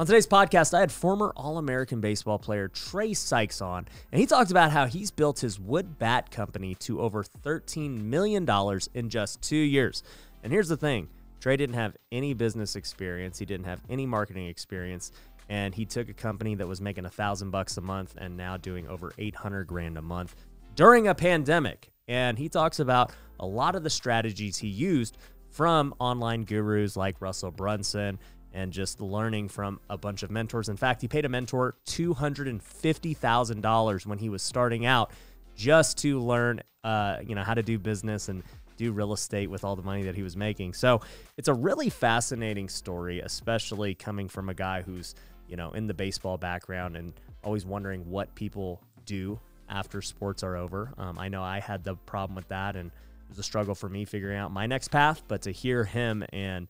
On today's podcast, I had former All-American baseball player Trey Sikes on, and he talked about how he's built his wood bat company to over $13 million in just 2 years. And here's the thing, Trey didn't have any business experience, he didn't have any marketing experience, and he took a company that was making $1,000 a month and now doing over $800,000 a month during a pandemic. And he talks about a lot of the strategies he used from online gurus like Russel Brunson and just learning from a bunch of mentors. In fact, he paid a mentor $250,000 when he was starting out just to learn, how to do business and do real estate with all the money that he was making. So it's a really fascinating story, especially coming from a guy who's, in the baseball background and always wondering what people do after sports are over. I know I had the problem with that, and it was a struggle for me figuring out my next path, but to hear him and,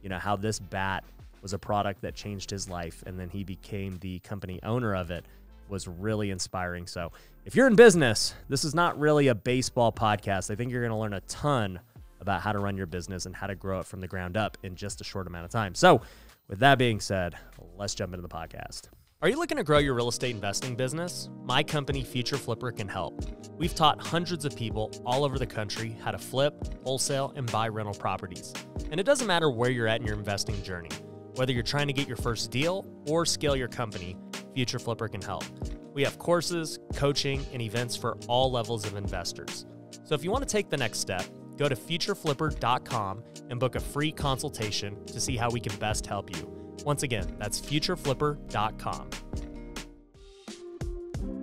how this bat was a product that changed his life, and then he became the company owner of it, was really inspiring. So if you're in business, this is not really a baseball podcast. I think you're going to learn a ton about how to run your business and how to grow it from the ground up in just a short amount of time. So with that being said, let's jump into the podcast. Are you looking to grow your real estate investing business? My company, Future Flipper, can help. We've taught hundreds of people all over the country how to flip, wholesale, and buy rental properties. And it doesn't matter where you're at in your investing journey. Whether you're trying to get your first deal or scale your company, Future Flipper can help. We have courses, coaching, and events for all levels of investors. So if you want to take the next step, go to futureflipper.com and book a free consultation to see how we can best help you. Once again, that's futureflipper.com.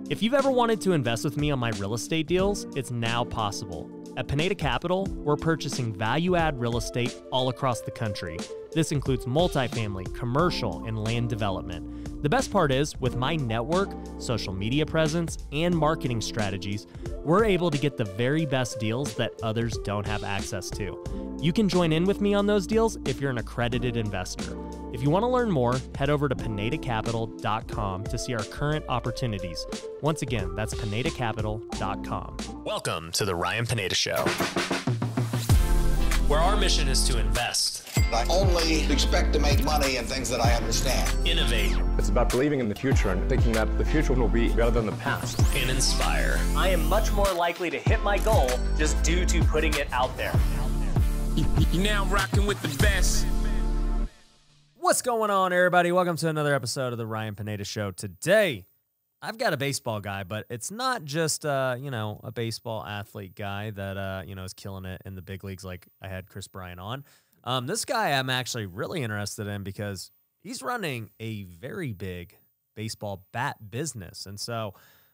If you've ever wanted to invest with me on my real estate deals, it's now possible. At Pineda Capital, we're purchasing value-add real estate all across the country. This includes multifamily, commercial, and land development. The best part is, with my network, social media presence, and marketing strategies, we're able to get the very best deals that others don't have access to. You can join in with me on those deals if you're an accredited investor. If you want to learn more, head over to PinedaCapital.com to see our current opportunities. Once again, that's PinedaCapital.com. Welcome to the Ryan Pineda Show, where our mission is to invest. I only expect to make money in things that I understand. Innovate. It's about believing in the future and thinking that the future will be better than the past. And inspire. I am much more likely to hit my goal just due to putting it out there. You're now rocking with the best. What's going on, everybody? Welcome to another episode of the Ryan Pineda Show. Today, I've got a baseball guy, but it's not just, a baseball athlete guy that, is killing it in the big leagues like I had Chris Bryant on. This guy I'm actually really interested in because he's running a very big baseball bat business. And so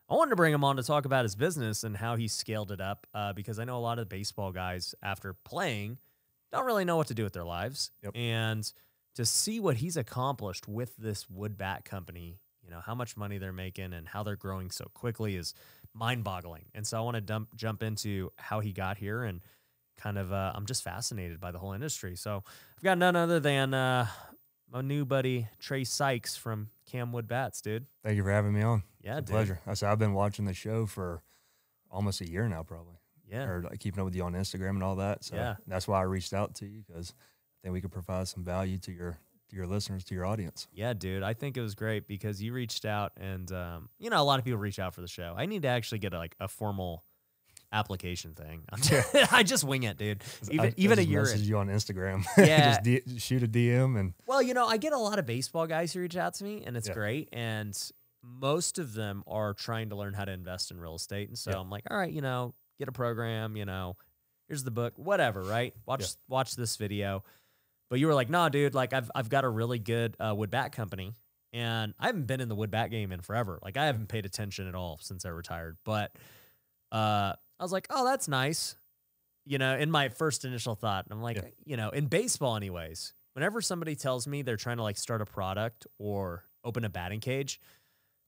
I wanted to bring him on to talk about his business and how he scaled it up because I know a lot of baseball guys, after playing, don't really know what to do with their lives. Yep. And to see what he's accomplished with this wood bat company, how much money they're making and how they're growing so quickly is mind-boggling. And so I want to jump into how he got here and kind of, I'm just fascinated by the whole industry. So I've got none other than my new buddy, Trey Sikes from Cam Wood Bats, dude. Thank you for having me on. Yeah, it's a pleasure. I've been watching the show for almost a year now, probably. Yeah. Or keeping up with you on Instagram and all that. So that's why I reached out to you, because I think we could provide some value to your listeners, to your audience. Yeah, dude. I think it was great because you reached out and, a lot of people reach out for the show. I need to actually get a formal application thing. I just wing it, dude. Even a year message you on Instagram. Yeah. Just shoot a DM. And well, I get a lot of baseball guys who reach out to me, and it's great. And most of them are trying to learn how to invest in real estate. And so I'm like, all right, get a program, here's the book, whatever, right? Watch this video. But you were like, nah, dude, like I've got a really good wood bat company, and I haven't been in the wood bat game in forever. Like I haven't paid attention at all since I retired. But I was like, oh, that's nice. In my first initial thought, and I'm like, in baseball anyways, whenever somebody tells me they're trying to like start a product or open a batting cage,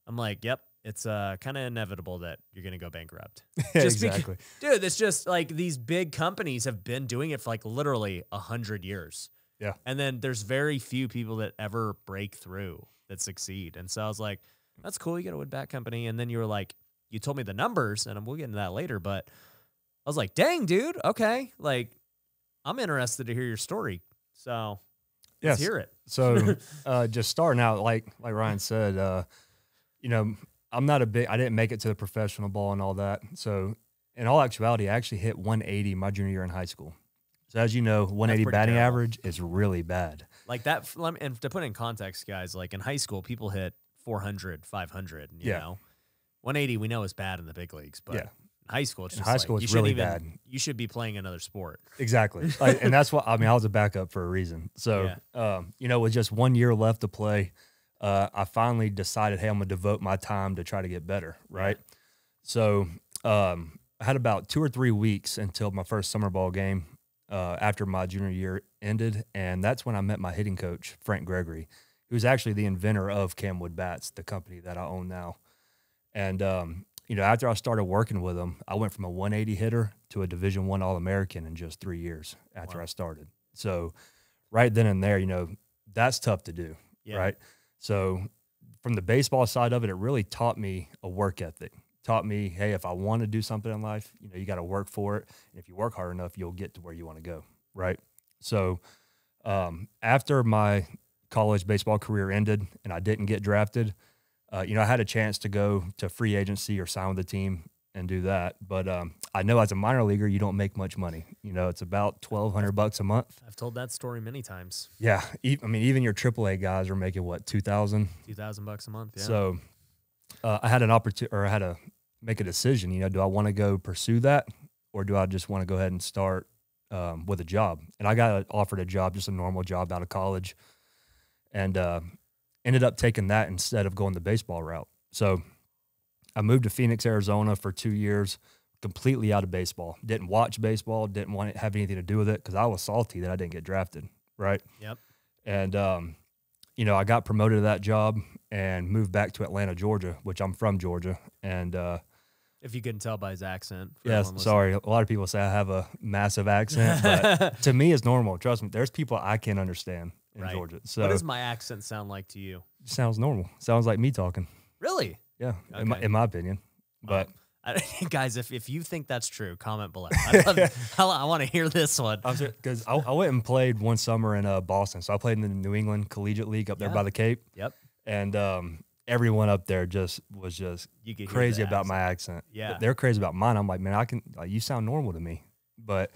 I'm like, yep, it's kind of inevitable that you're going to go bankrupt. Exactly. Dude, it's just like these big companies have been doing it for like literally 100 years. Yeah. And then there's very few people that ever break through that succeed. And so I was like, that's cool. You get a wood bat company. And then you were like, you told me the numbers, and we'll get into that later, but I was like, dang, dude. Okay. Like, I'm interested to hear your story. So Let's hear it. So just starting out, like Ryan said, you know, I didn't make it to the professional ball and all that. So in all actuality, I actually hit 180 my junior year in high school. So as you know, 180 batting average is really bad. Like that, and to put in context, guys, like in high school, people hit 400, 500, you know. 180 we know is bad in the big leagues, but in high school, it's just it's really bad. You should be playing another sport. Exactly. And that's what, I mean, I was a backup for a reason. So, you know, with just 1 year left to play, I finally decided, hey, I'm going to devote my time to try to get better, right? Yeah. So I had about 2 or 3 weeks until my first summer ball game after my junior year ended, and that's when I met my hitting coach, Frank Gregory, who's actually the inventor of Camwood Bats, the company that I own now. And, you know, after I started working with him, I went from a 180 hitter to a Division I All-American in just 3 years after I started. So right then and there, you know, that's tough to do, right? So from the baseball side of it, it really taught me a work ethic. Taught me, hey, if I want to do something in life, you know, you got to work for it. And if you work hard enough, you'll get to where you want to go, right? So after my college baseball career ended and I didn't get drafted, you know, I had a chance to go to free agency or sign with the team and do that. But I know as a minor leaguer, you don't make much money. You know, it's about $1,200 a month. I've told that story many times. Yeah. I mean, even your AAA guys are making what, $2,000? $2,000 a month, yeah. So I had an opportunity, or I had to make a decision. You know, do I want to go pursue that, or do I just want to go ahead and start with a job? And I got offered a job, just a normal job out of college, and ended up taking that instead of going the baseball route. So I moved to Phoenix, Arizona for 2 years, completely out of baseball. Didn't watch baseball, didn't want to have anything to do with it because I was salty that I didn't get drafted, right? Yep. And, you know, I got promoted to that job and moved back to Atlanta, Georgia, which I'm from Georgia. And if you couldn't tell by his accent. Yes, sorry. A lot of people say I have a massive accent, but to me it's normal. Trust me, there's people I can't understand in Georgia. So what does my accent sound like to you? It sounds normal. Sounds like me talking. Really? Yeah, okay. in my opinion. But guys, if you think that's true, comment below. I want to hear this one. Because I went and played one summer in Boston. So I played in the New England Collegiate League up there by the Cape. Yep. And everyone up there was crazy about my accent. Yeah. They're crazy about mine. I'm like, man, you sound normal to me. But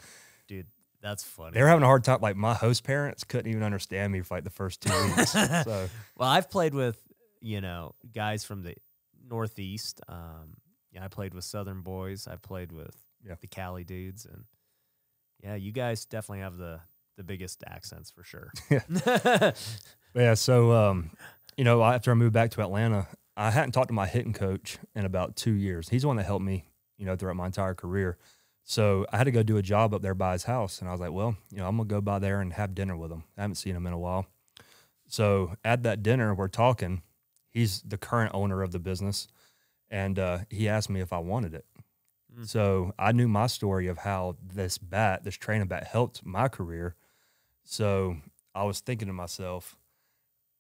dude, that's funny. They were having a hard time. Like my host parents couldn't even understand me for like the first 2 weeks. So. Well, I've played with, you know, guys from the Northeast. I played with Southern boys. I played with the Cali dudes, and you guys definitely have the biggest accents for sure. Yeah. So, you know, after I moved back to Atlanta, I hadn't talked to my hitting coach in about 2 years. He's the one that helped me, you know, throughout my entire career. So I had to go do a job up there by his house, and I was like, well, you know, I'm gonna go by there and have dinner with him. I haven't seen him in a while. So at that dinner, we're talking. He's the current owner of the business. And he asked me if I wanted it. So I knew my story of how this training bat helped my career. So I was thinking to myself,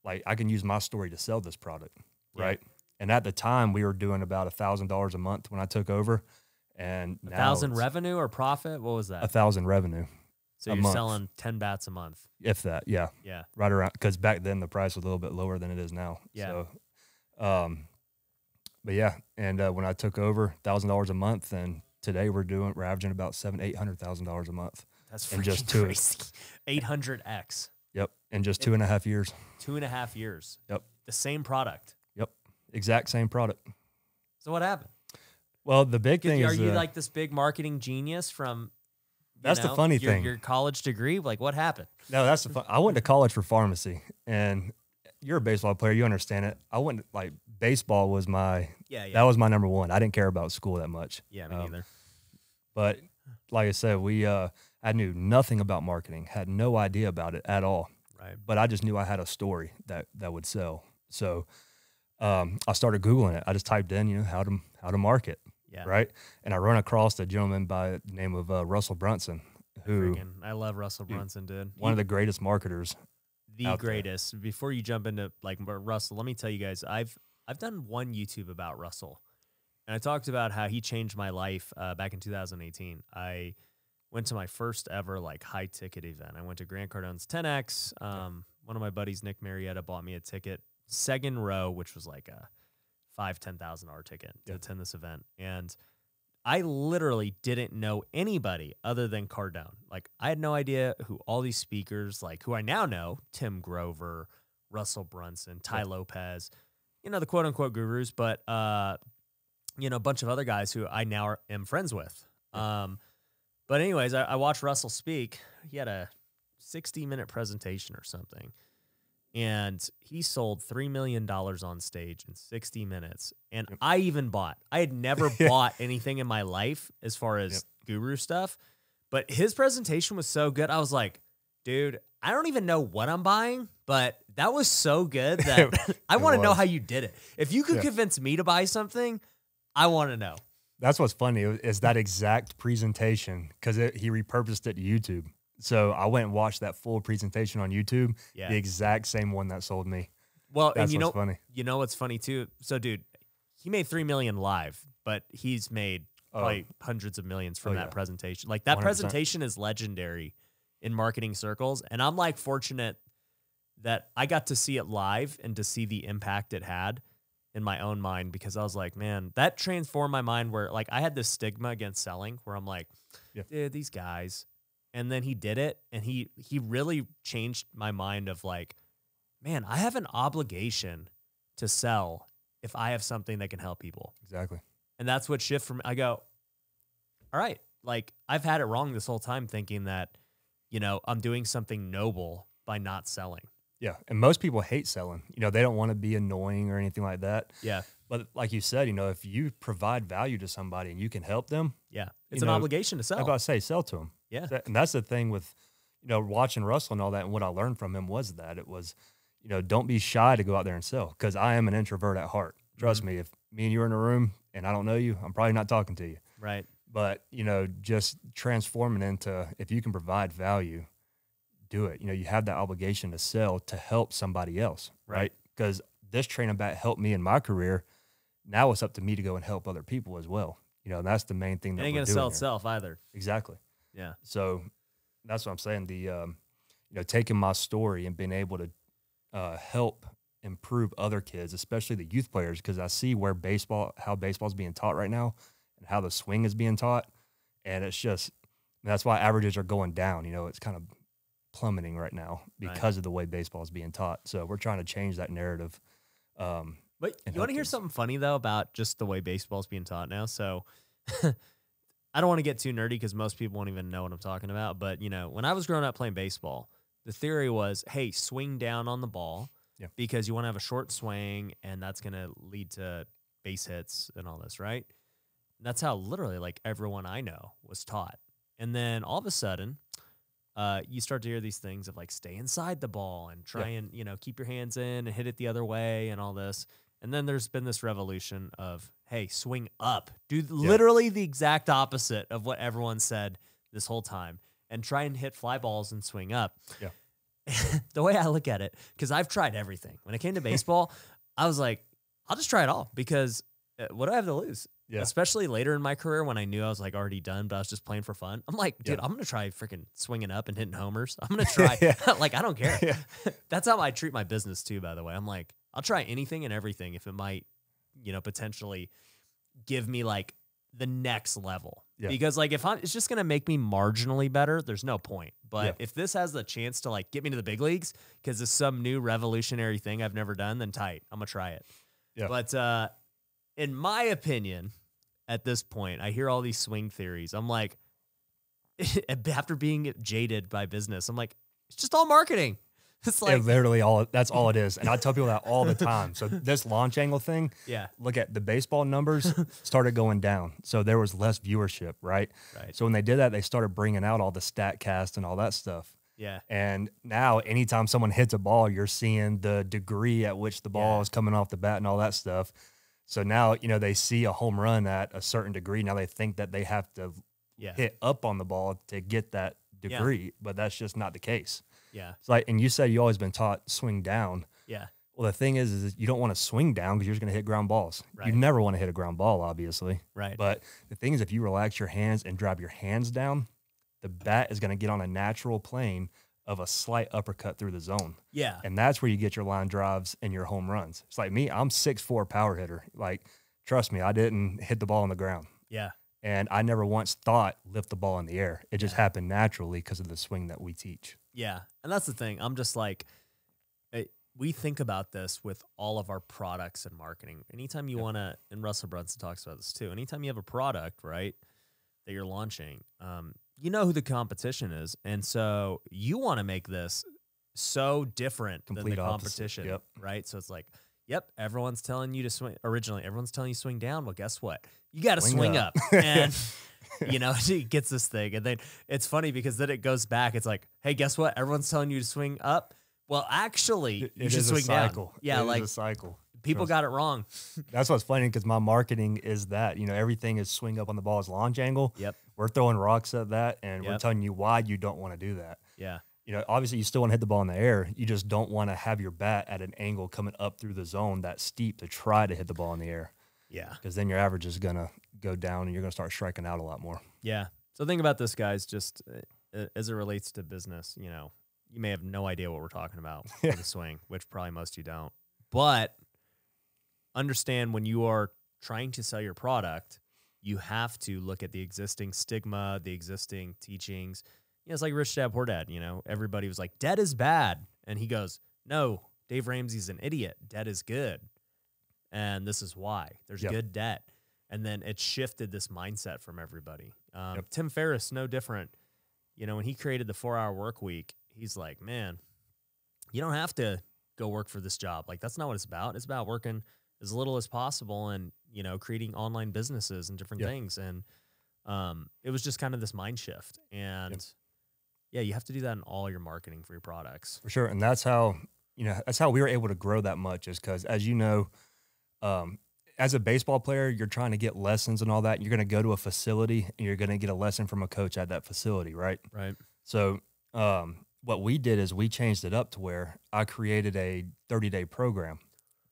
like, I can use my story to sell this product, right? And at the time, we were doing about $1,000 a month when I took over. And 1,000 revenue or profit? What was that? 1,000 revenue. So you're selling 10 bats a month. If that, yeah. Yeah. Right around, because back then the price was a little bit lower than it is now. Yeah. So, but yeah, and when I took over, $1,000 a month, and today we're averaging about $700,000-800,000 a month. That's freaking crazy. 800x. Yep, in just 2.5 years. 2.5 years. Yep. The same product. Yep, exact same product. So what happened? Well, the big thing is, are you like this big marketing genius from? That's the funny thing. Your college degree. Like, what happened? No, that's the fun. I went to college for pharmacy, and you're a baseball player, you understand it. I went baseball was that was my number one. I didn't care about school that much. Yeah, me neither. But like I said, I knew nothing about marketing, had no idea about it at all. Right. But I just knew I had a story that would sell. So I started Googling it. I just typed in, you know, how to market. Yeah. Right. And I run across a gentleman by the name of Russel Brunson, who I love Russell Brunson, dude. One of the greatest marketers. The greatest. There. Before you jump into like Russell, let me tell you guys, I've done one YouTube about Russell, and I talked about how he changed my life back in 2018. I went to my first ever like high ticket event. I went to Grant Cardone's 10X, one of my buddies, Nick Marietta, bought me a ticket, second row, which was like a $10,000 ticket to attend this event. And I literally didn't know anybody other than Cardone. Like, I had no idea who all these speakers, like who I now know, Tim Grover, Russell Brunson, Ty Lopez, the quote unquote gurus, but, a bunch of other guys who I now am friends with. But anyways, I watched Russell speak. He had a 60-minute presentation or something. And he sold $3 million on stage in 60 minutes. And I even bought. I had never bought anything in my life as far as guru stuff. But his presentation was so good. I was like, dude, I don't even know what I'm buying, but that was so good that I want to know how you did it. If you could convince me to buy something, I want to know. That's what's funny is that exact presentation, because he repurposed it to YouTube. So I went and watched that full presentation on YouTube, the exact same one that sold me. Well, that's and what's funny. You know what's funny too? So, dude, he made $3 million live, but he's made probably hundreds of millions from that presentation. Like, that 100%. Presentation is legendary in marketing circles, and I'm like fortunate that I got to see it live and to see the impact it had in my own mind, because I was like, man, that transformed my mind where, like, I had this stigma against selling where I'm like, dude, these guys. And then he did it, and he really changed my mind of like, man, I have an obligation to sell if I have something that can help people. Exactly. And that's what shifted from, I go, all right, like, I've had it wrong this whole time thinking that, I'm doing something noble by not selling. Yeah. And most people hate selling. They don't want to be annoying or anything like that. Yeah. But like you said, if you provide value to somebody and you can help them. Yeah. It's an obligation to sell. I'm about to say, sell to them. Yeah. And that's the thing with, watching Russell and all that. And what I learned from him was that it was, don't be shy to go out there and sell, because I am an introvert at heart. Trust me, if me and you are in a room and I don't know you, I'm probably not talking to you. Right. But, just transforming into, if you can provide value, do it. You have that obligation to sell to help somebody else, right? Because this training back helped me in my career. Now it's up to me to go and help other people as well. And that's the main thing that we're doing. It ain't going to sell itself either. Exactly. Yeah. So that's what I'm saying. The, taking my story and being able to help improve other kids, especially the youth players, because I see how baseball is being taught right now and how the swing is being taught. And it's just, that's why averages are going down. It's kind of plummeting right now because of the way baseball is being taught. So we're trying to change that narrative. But you want to hear something funny, though, about just the way baseball is being taught now? So I don't want to get too nerdy because most people won't even know what I'm talking about. But, when I was growing up playing baseball, the theory was, hey, swing down on the ball because you want to have a short swing, and that's going to lead to base hits and all this, right? And that's how literally, like, everyone I know was taught. And then all of a sudden, you start to hear these things of, like, stay inside the ball and try and, keep your hands in and hit it the other way and all this. And then there's been this revolution of, hey, swing up. Do literally the exact opposite of what everyone said this whole time and try and hit fly balls and swing up. Yeah. The way I look at it, because I've tried everything. When it came to baseball, I was like, I'll just try it all because what do I have to lose? Yeah. Especially later in my career when I knew I was like already done, but I was just playing for fun. I'm like, dude, I'm going to try freaking swinging up and hitting homers. I'm going to try. Like, I don't care. That's how I treat my business too, by the way. I'm like, I'll try anything and everything if it might, potentially give me like the next level. Yeah. Because like if it's just going to make me marginally better, there's no point. But if this has the chance to like get me to the big leagues because it's some new revolutionary thing I've never done, then tight. I'm going to try it. Yeah. But in my opinion, at this point, I hear all these swing theories. I'm like, after being jaded by business, I'm like, it's just all marketing. It's like literally that's all it is. And I tell people that all the time. So this launch angle thing, look at the baseball numbers started going down. So there was less viewership, right? So when they did that, they started bringing out all the StatCast and all that stuff. Yeah. And now anytime someone hits a ball, you're seeing the degree at which the ball is coming off the bat and all that stuff. So now, they see a home run at a certain degree. Now they think that they have to hit up on the ball to get that degree, but that's just not the case. Yeah. It's like, and you said you always been taught swing down. Yeah. Well, the thing is you don't want to swing down because you're just going to hit ground balls. Right. You never want to hit a ground ball, obviously. Right. But the thing is, if you relax your hands and drop your hands down, the bat is going to get on a natural plane of a slight uppercut through the zone. Yeah. And that's where you get your line drives and your home runs. It's like me, I'm 6'4" power hitter. Like, trust me, I didn't hit the ball on the ground. Yeah. And I never once thought lift the ball in the air. It just happened naturally because of the swing that we teach. Yeah. And that's the thing. I'm just like, we think about this with all of our products and marketing. Anytime you want to, and Russel Brunson talks about this too, anytime you have a product, right, that you're launching, you know who the competition is. And so you want to make this so different than the competition, right? So it's like, yep, everyone's telling you to swing. Originally, everyone's telling you to swing down. Well, guess what? You got to swing up. And, you know, he gets this thing. And then it's funny because then it goes back. It's like, hey, guess what? Everyone's telling you to swing up. Well, actually, you should swing down. Yeah, it like is a cycle. People got it wrong. That's what's funny because my marketing is that, you know, everything is swing up on the ball's launch angle. Yep. We're throwing rocks at that, and we're telling you why you don't want to do that. Yeah. You know, obviously you still want to hit the ball in the air. You just don't want to have your bat at an angle coming up through the zone that steep to try to hit the ball in the air. Yeah. Because then your average is going to go down and you're going to start striking out a lot more. Yeah. So think about this, guys, just as it relates to business. You know, you may have no idea what we're talking about with the swing, which probably most of you don't. But understand when you are trying to sell your product, you have to look at the existing stigma, the existing teachings. You know, it's like Rich Dad Poor Dad. You know, everybody was like, debt is bad. And he goes, no, Dave Ramsey's an idiot. Debt is good. And this is why. There's good debt. And then it shifted this mindset from everybody. Tim Ferriss, no different. You know, when he created the 4-hour work week, he's like, man, you don't have to go work for this job. Like, that's not what it's about. It's about working as little as possible and, you know, creating online businesses and different things. And it was just kind of this mind shift. And yeah, you have to do that in all your marketing for your products. For sure. And that's how, you know, that's how we were able to grow that much, is because, as you know, as a baseball player, you're trying to get lessons and all that. You're going to go to a facility and you're going to get a lesson from a coach at that facility, right? Right. So what we did is we changed it up to where I created a 30-day program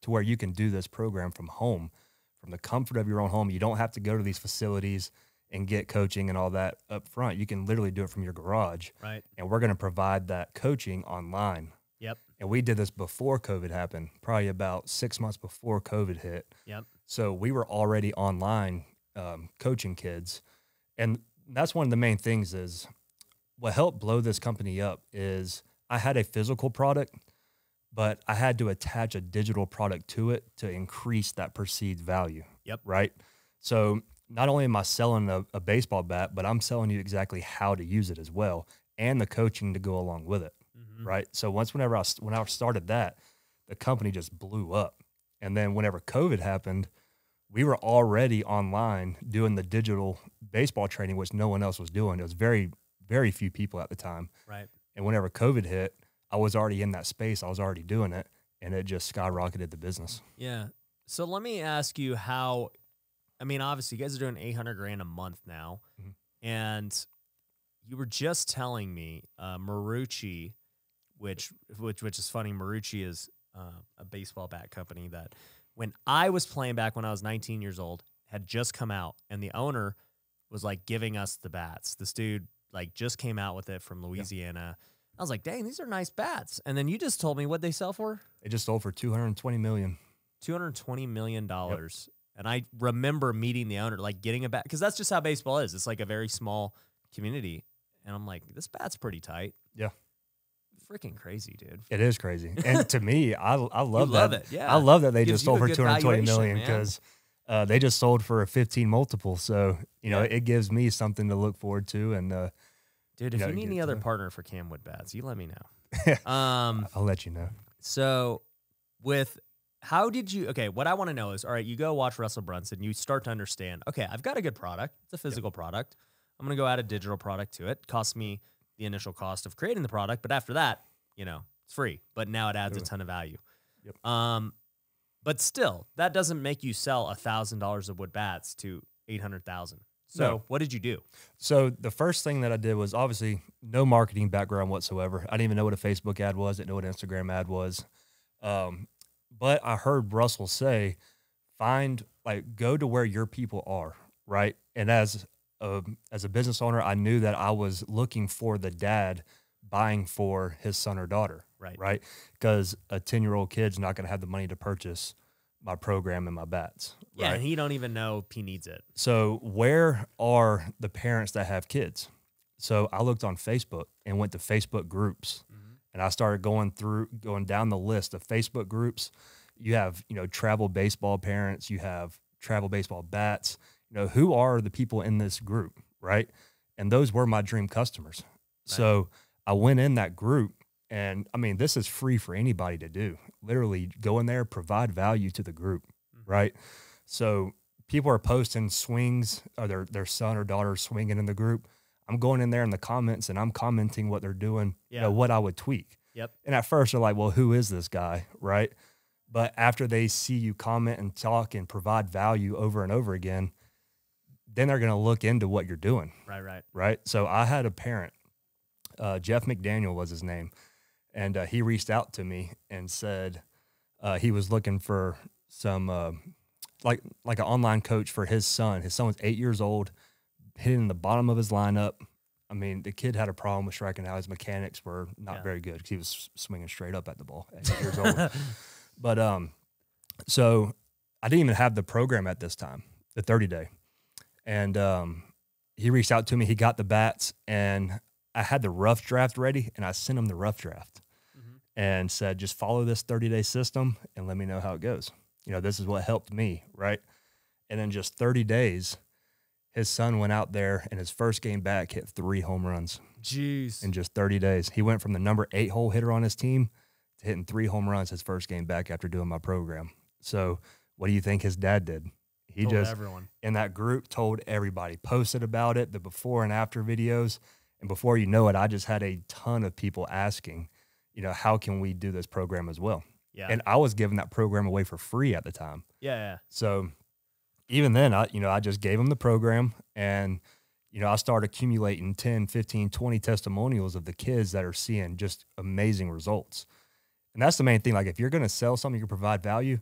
to where you can do this program from home, from the comfort of your own home. You don't have to go to these facilities and get coaching and all that up front. You can literally do it from your garage. Right. And we're going to provide that coaching online. Yep. And we did this before COVID happened, probably about 6 months before COVID hit. Yep. So we were already online coaching kids. And that's one of the main things is what helped blow this company up is I had a physical product, but I had to attach a digital product to it to increase that perceived value. Yep. Right. So not only am I selling a baseball bat, but I'm selling you exactly how to use it as well, and the coaching to go along with it. Mm-hmm. Right. So whenever I started that, the company just blew up. And then whenever COVID happened, we were already online doing the digital baseball training, which no one else was doing. It was very, very few people at the time. Right. And whenever COVID hit, I was already in that space. I was already doing it, and it just skyrocketed the business. Yeah. So let me ask you how, I mean, obviously you guys are doing $800,000 a month now. Mm-hmm. And you were just telling me Marucci, which is funny. Marucci is a baseball bat company that when I was playing back when I was 19 years old had just come out, and the owner was like giving us the bats. This dude like just came out with it from Louisiana. Yeah. I was like, dang, these are nice bats. And then you just told me what they sell for? They just sold for $220 million. $220 million. Yep. And I remember meeting the owner, like getting a bat, because that's just how baseball is. It's like a very small community. And I'm like, this bat's pretty tight. Yeah. Freaking crazy, dude. It is crazy. And to me, I love that. Love it, yeah. I love that they just sold for $220 million because they just sold for a 15 multiple. So, you know, it gives me something to look forward to. And, dude, if you need any other partner for Camwood bats, you let me know. I'll let you know. So what I want to know is, all right, you go watch Russel Brunson, you start to understand, okay, I've got a good product. It's a physical product. I'm going to go add a digital product to it. Costs me the initial cost of creating the product, but after that, you know, it's free. But now it adds a ton of value. Yep. But still, that doesn't make you sell $1,000 of wood bats to $800,000. So what did you do? So the first thing that I did was obviously no marketing background whatsoever. I didn't even know what a Facebook ad was. I didn't know what an Instagram ad was. But I heard Russell say, go to where your people are, right? And as a business owner, I knew that I was looking for the dad buying for his son or daughter, right? Because a 10-year-old kid's not going to have the money to purchase my program and my bats. Yeah, right? and he don't even know if he needs it. So where are the parents that have kids? So I looked on Facebook and went to Facebook groups, and I started going down the list of Facebook groups. You have, travel baseball parents, you have travel baseball bats. Who are the people in this group, right? And those were my dream customers. Right. So I went in that group, and I mean, this is free for anybody to do. Literally go in there, provide value to the group, right? So people are posting swings, or their son or daughter swinging in the group. I'm going in there in the comments and I'm commenting what they're doing, what I would tweak. Yep. And at first they're like, well, who is this guy, right? But after they see you comment and talk and provide value over and over again, then they're going to look into what you're doing. Right. So I had a parent, Jeff McDaniel was his name, and he reached out to me and said he was looking for some like an online coach for his son. His son was 8 years old, hitting the bottom of his lineup. I mean, the kid had a problem with striking out. His mechanics were not very good because he was swinging straight up at the ball at 8 years old. But so I didn't even have the program at this time, the 30-day. And he reached out to me. He got the bats, and I had the rough draft ready, and I sent him the rough draft and said, just follow this 30-day system and let me know how it goes. This is what helped me, right? And in just 30 days, his son went out there, and his first game back hit 3 home runs. Jeez. In just 30 days. He went from the number 8 hole hitter on his team to hitting 3 home runs his first game back after doing my program. So what do you think his dad did? He told just, everyone in that group, told everybody, posted about it, the before and after videos. And before you know it, I just had a ton of people asking, how can we do this program as well? Yeah. And I was giving that program away for free at the time. Yeah. So even then, I just gave them the program, and, I started accumulating 10, 15, 20 testimonials of the kids that are seeing just amazing results. And that's the main thing. Like, if you're going to sell something, you can provide value,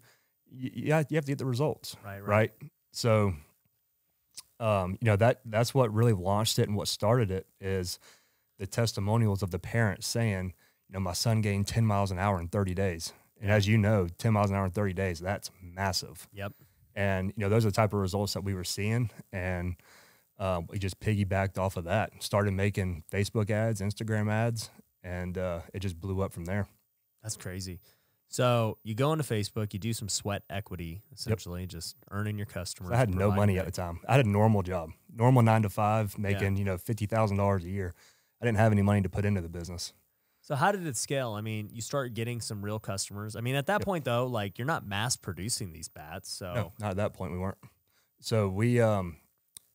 you have to get the results. Right. So, that's what really launched it, and what started it is the testimonials of the parents saying, my son gained 10 miles an hour in 30 days. And as you know, 10 miles an hour in 30 days, that's massive. Yep. And, those are the type of results that we were seeing. And we just piggybacked off of that, started making Facebook ads, Instagram ads, and it just blew up from there. That's crazy. So you go into Facebook, you do some sweat equity, essentially, just earning your customers. So I had no money at the time. I had a normal job, normal 9 to 5, making, $50,000 a year. I didn't have any money to put into the business. So how did it scale? I mean, you start getting some real customers. I mean, at that point, though, like, you're not mass producing these bats. So no, not at that point, we weren't. So we,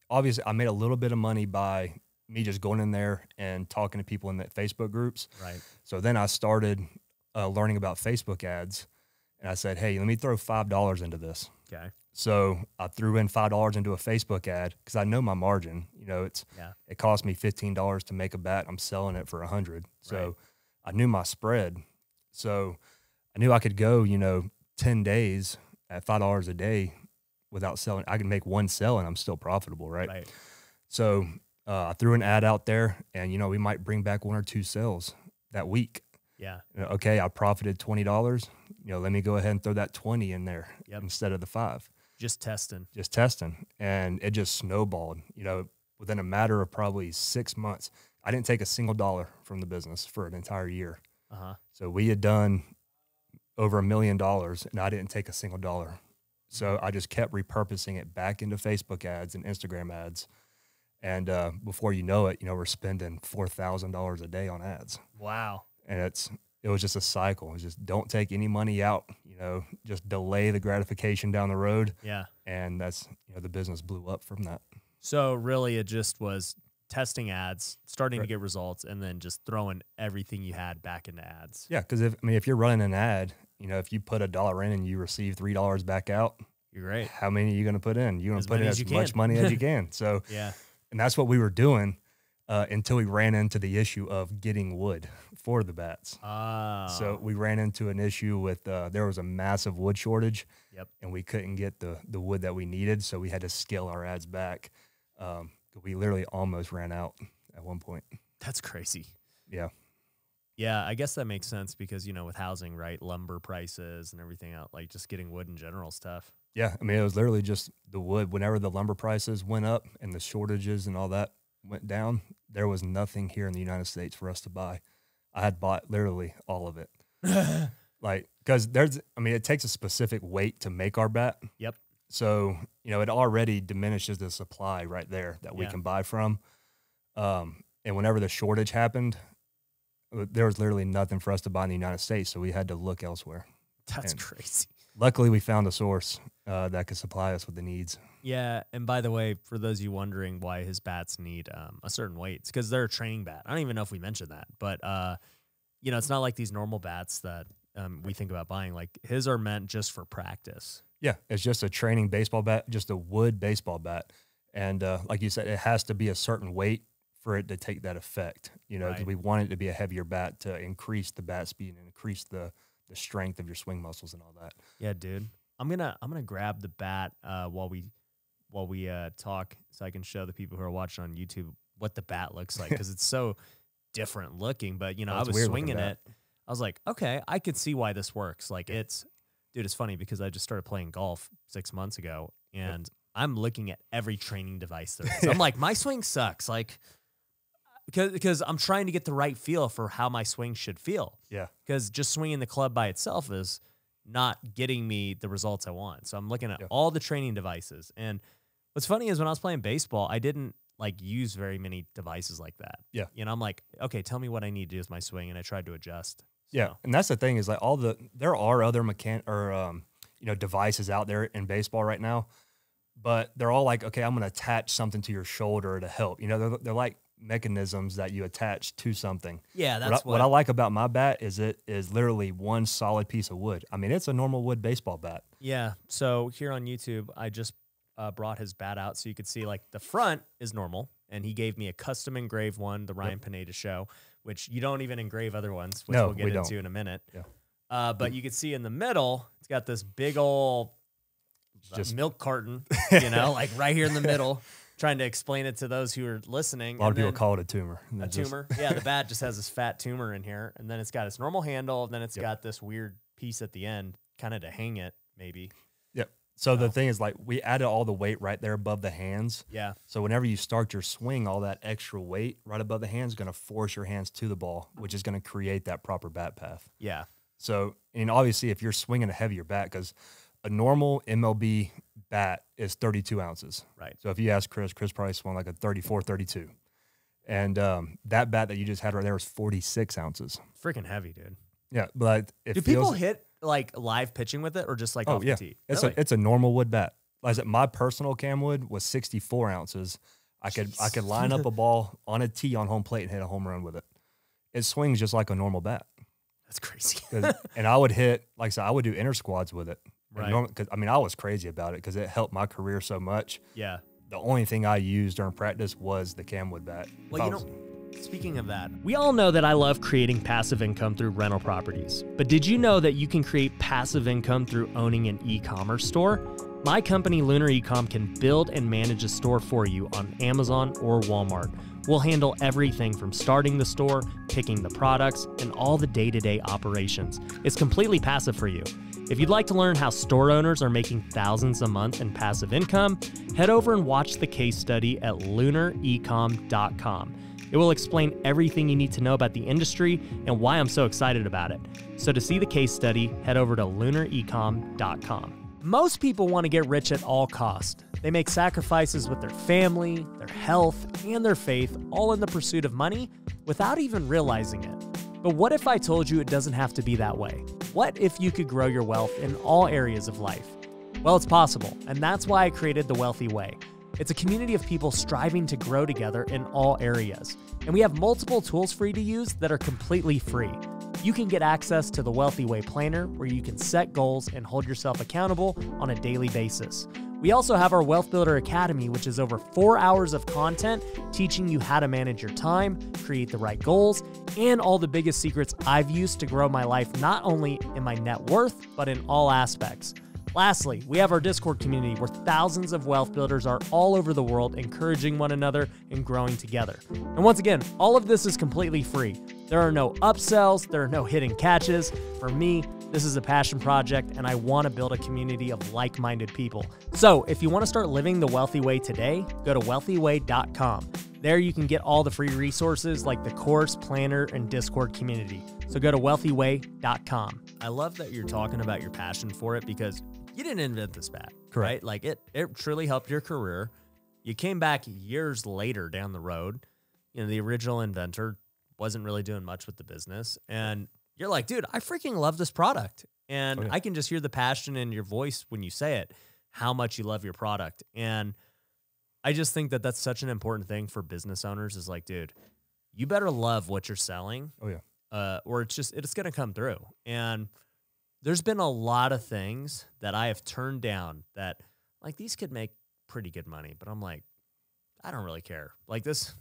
obviously, I made a little bit of money by me just going in there and talking to people in the Facebook groups. Right. So then I started learning about Facebook ads, and I said, hey, let me throw $5 into this. Okay. So I threw in $5 into a Facebook ad because I know my margin. It cost me $15 to make a bat. I'm selling it for $100. So I knew my spread. So I knew I could go, 10 days at $5 a day without selling. I could make one sell and I'm still profitable, right? So I threw an ad out there, and, we might bring back 1 or 2 sales that week. Yeah. Okay, I profited $20. Let me go ahead and throw that 20 in there instead of the 5. Just testing. And it just snowballed. Within a matter of probably 6 months, I didn't take a single dollar from the business for an entire year. So we had done over $1 million, and I didn't take a single dollar. So I just kept repurposing it back into Facebook ads and Instagram ads. And before you know it, we're spending $4,000 a day on ads. Wow. And it was just a cycle. It was just, don't take any money out, just delay the gratification down the road. Yeah. And that's, the business blew up from that. So really it just was testing ads, starting to get results, and then just throwing everything you had back into ads. Yeah. Cause if you're running an ad, if you put $1 in and you receive $3 back out, you're great. How many are you going to put in? You're going to put in as much money as you can. So, yeah. And that's what we were doing until we ran into the issue of getting wood for the bats. So we ran into an issue with, there was a massive wood shortage. Yep. And we couldn't get the wood that we needed. So we had to scale our ads back. We literally almost ran out at one point. That's crazy. Yeah. Yeah, I guess that makes sense because, with housing, right, lumber prices and everything else, like just getting wood in general is tough. Yeah, I mean, it was literally just the wood. Whenever the lumber prices went up and the shortages and all that went down, there was nothing here in the United States for us to buy. I had bought literally all of it. Because it takes a specific weight to make our bat. Yep. So, it already diminishes the supply right there that we can buy from. And whenever the shortage happened, there was literally nothing for us to buy in the United States, so we had to look elsewhere. That's crazy. Luckily, we found a source that could supply us with the needs. Yeah, and by the way, for those of you wondering why his bats need a certain weight, it's because they're a training bat. I don't even know if we mentioned that, but it's not like these normal bats that we think about buying. Like his are meant just for practice. Yeah, it's just a training baseball bat, just a wood baseball bat, and like you said, it has to be a certain weight for it to take that effect. Because we want it to be a heavier bat to increase the bat speed and increase the strength of your swing muscles and all that. Yeah, dude. I'm gonna grab the bat while we talk, so I can show the people who are watching on YouTube what the bat looks like, because it's so different looking. But I was swinging it. I was like, okay, I could see why this works. Like it's funny because I just started playing golf 6 months ago, and I'm looking at every training device there is. I'm like, my swing sucks. Like, because I'm trying to get the right feel for how my swing should feel. Yeah. Because just swinging the club by itself is not getting me the results I want. So I'm looking at all the training devices. And what's funny is when I was playing baseball, I didn't use very many devices like that. Yeah. I'm like, okay, tell me what I need to do with my swing, and I tried to adjust. So. Yeah, and that's the thing is there are other devices out there in baseball right now, but they're all like, okay, I'm going to attach something to your shoulder to help. They're like mechanisms that you attach to something. Yeah, that's what I like about my bat is it is literally one solid piece of wood. I mean, it's a normal wood baseball bat. Yeah. So here on YouTube, I just brought his bat out so you could see the front is normal, and he gave me a custom engraved one, the Ryan Pineda show, which you don't even engrave other ones, which we'll get into in a minute. Yeah. But you can see in the middle, it's got this big old milk carton, right here in the middle. Trying to explain it to those who are listening. A lot of people call it a tumor. A tumor? Yeah, the bat just has this fat tumor in here, and then it's got its normal handle, and then it's got this weird piece at the end, kind of to hang it, maybe. Yep. So the thing is, we added all the weight right there above the hands. Yeah. So whenever you start your swing, all that extra weight right above the hands is going to force your hands to the ball, which is going to create that proper bat path. Yeah. So, and obviously, if you're swinging a heavier bat, because a normal MLB bat is 32 ounces. Right. So if you ask Chris probably swung like a 34, 32. And that bat that you just had right there was 46 ounces. Freaking heavy, dude. Yeah, but do people hit live pitching with it, or just off the tee? It's a normal wood bat. Like I said, my personal cam wood was 64 ounces. I could line up a ball on a tee on home plate and hit a home run with it. It swings just like a normal bat. That's crazy. And I would hit, like I said, I would do inner squads with it. Right. Because I was crazy about it because it helped my career so much. Yeah. The only thing I used during practice was the camwood bat. Well, speaking of that, we all know that I love creating passive income through rental properties. But did you know that you can create passive income through owning an e-commerce store? My company, Lunar Ecom, can build and manage a store for you on Amazon or Walmart. We'll handle everything from starting the store, picking the products, and all the day-to-day operations. It's completely passive for you. If you'd like to learn how store owners are making thousands a month in passive income, head over and watch the case study at lunarecom.com. It will explain everything you need to know about the industry and why I'm so excited about it. So to see the case study, head over to lunarecom.com. Most people want to get rich at all costs. They make sacrifices with their family, their health, and their faith, all in the pursuit of money without even realizing it. But what if I told you it doesn't have to be that way? What if you could grow your wealth in all areas of life? Well, it's possible, and that's why I created The Wealthy Way. It's a community of people striving to grow together in all areas. And we have multiple tools for you to use that are completely free. You can get access to the Wealthy Way Planner, where you can set goals and hold yourself accountable on a daily basis. We also have our Wealth Builder Academy, which is over 4 hours of content teaching you how to manage your time, create the right goals, and all the biggest secrets I've used to grow my life, not only in my net worth, but in all aspects. Lastly, we have our Discord community where thousands of wealth builders are all over the world encouraging one another and growing together. And once again, all of this is completely free. There are no upsells. There are no hidden catches. For me, this is a passion project, and I want to build a community of like-minded people. So if you want to start living the wealthy way today, go to wealthyway.com. There you can get all the free resources like the course, planner, and Discord community. So go to wealthyway.com. I love that you're talking about your passion for it because you didn't invent this bat, right? Like it truly helped your career. You came back years later down the road. You know, the original inventor wasn't really doing much with the business. And you're like, dude, I freaking love this product. And I can just hear the passion in your voice when you say it, how much you love your product. And I just think that that's such an important thing for business owners is like, dude, you better love what you're selling. Or it's going to come through. And there's been a lot of things that I have turned down that like these could make pretty good money, but I'm like, I don't really care. Like this,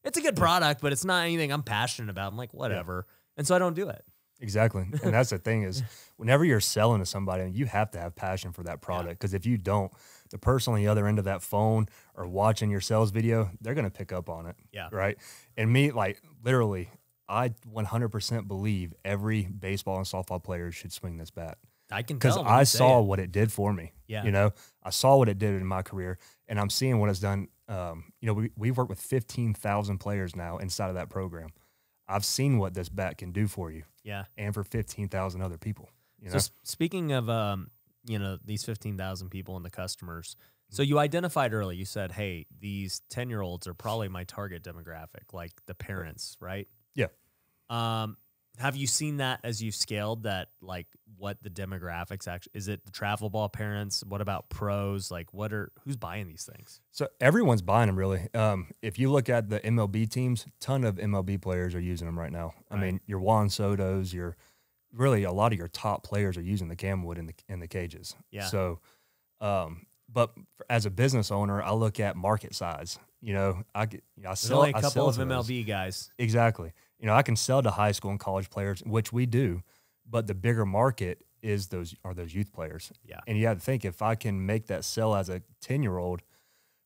it's a good product, but it's not anything I'm passionate about. I'm like, whatever. And so I don't do it. Exactly. And that's the thing is whenever you're selling to somebody, you have to have passion for that product. Because if you don't, the person on the other end of that phone or watching your sales video, they're going to pick up on it. Yeah. Right. And me, like literally, I 100% believe every baseball and softball player should swing this bat. I can tell. Because I saw what it did for me. Yeah. You know, I saw what it did in my career, and I'm seeing what it's done. You know, we've worked with 15,000 players now inside of that program. I've seen what this bat can do for you. Yeah. And for 15,000 other people. You know? So speaking of, you know, these 15,000 people and the customers, so you identified early, you said, hey, these 10-year-olds are probably my target demographic, like the parents, right? Yeah. Have you seen that as you've scaled that, like what the demographics actually, is it the travel ball parents? What about pros? Like who's buying these things? So everyone's buying them really. If you look at the MLB teams, ton of MLB players are using them right now. I mean, your Juan Soto's, really a lot of your top players are using the Camwood in the cages. Yeah. So, but as a business owner, I look at market size. You know, There's only a couple of MLB guys. Exactly. You know, I can sell to high school and college players, which we do, but the bigger market is those youth players. Yeah. And you have to think, if I can make that sell as a 10-year-old,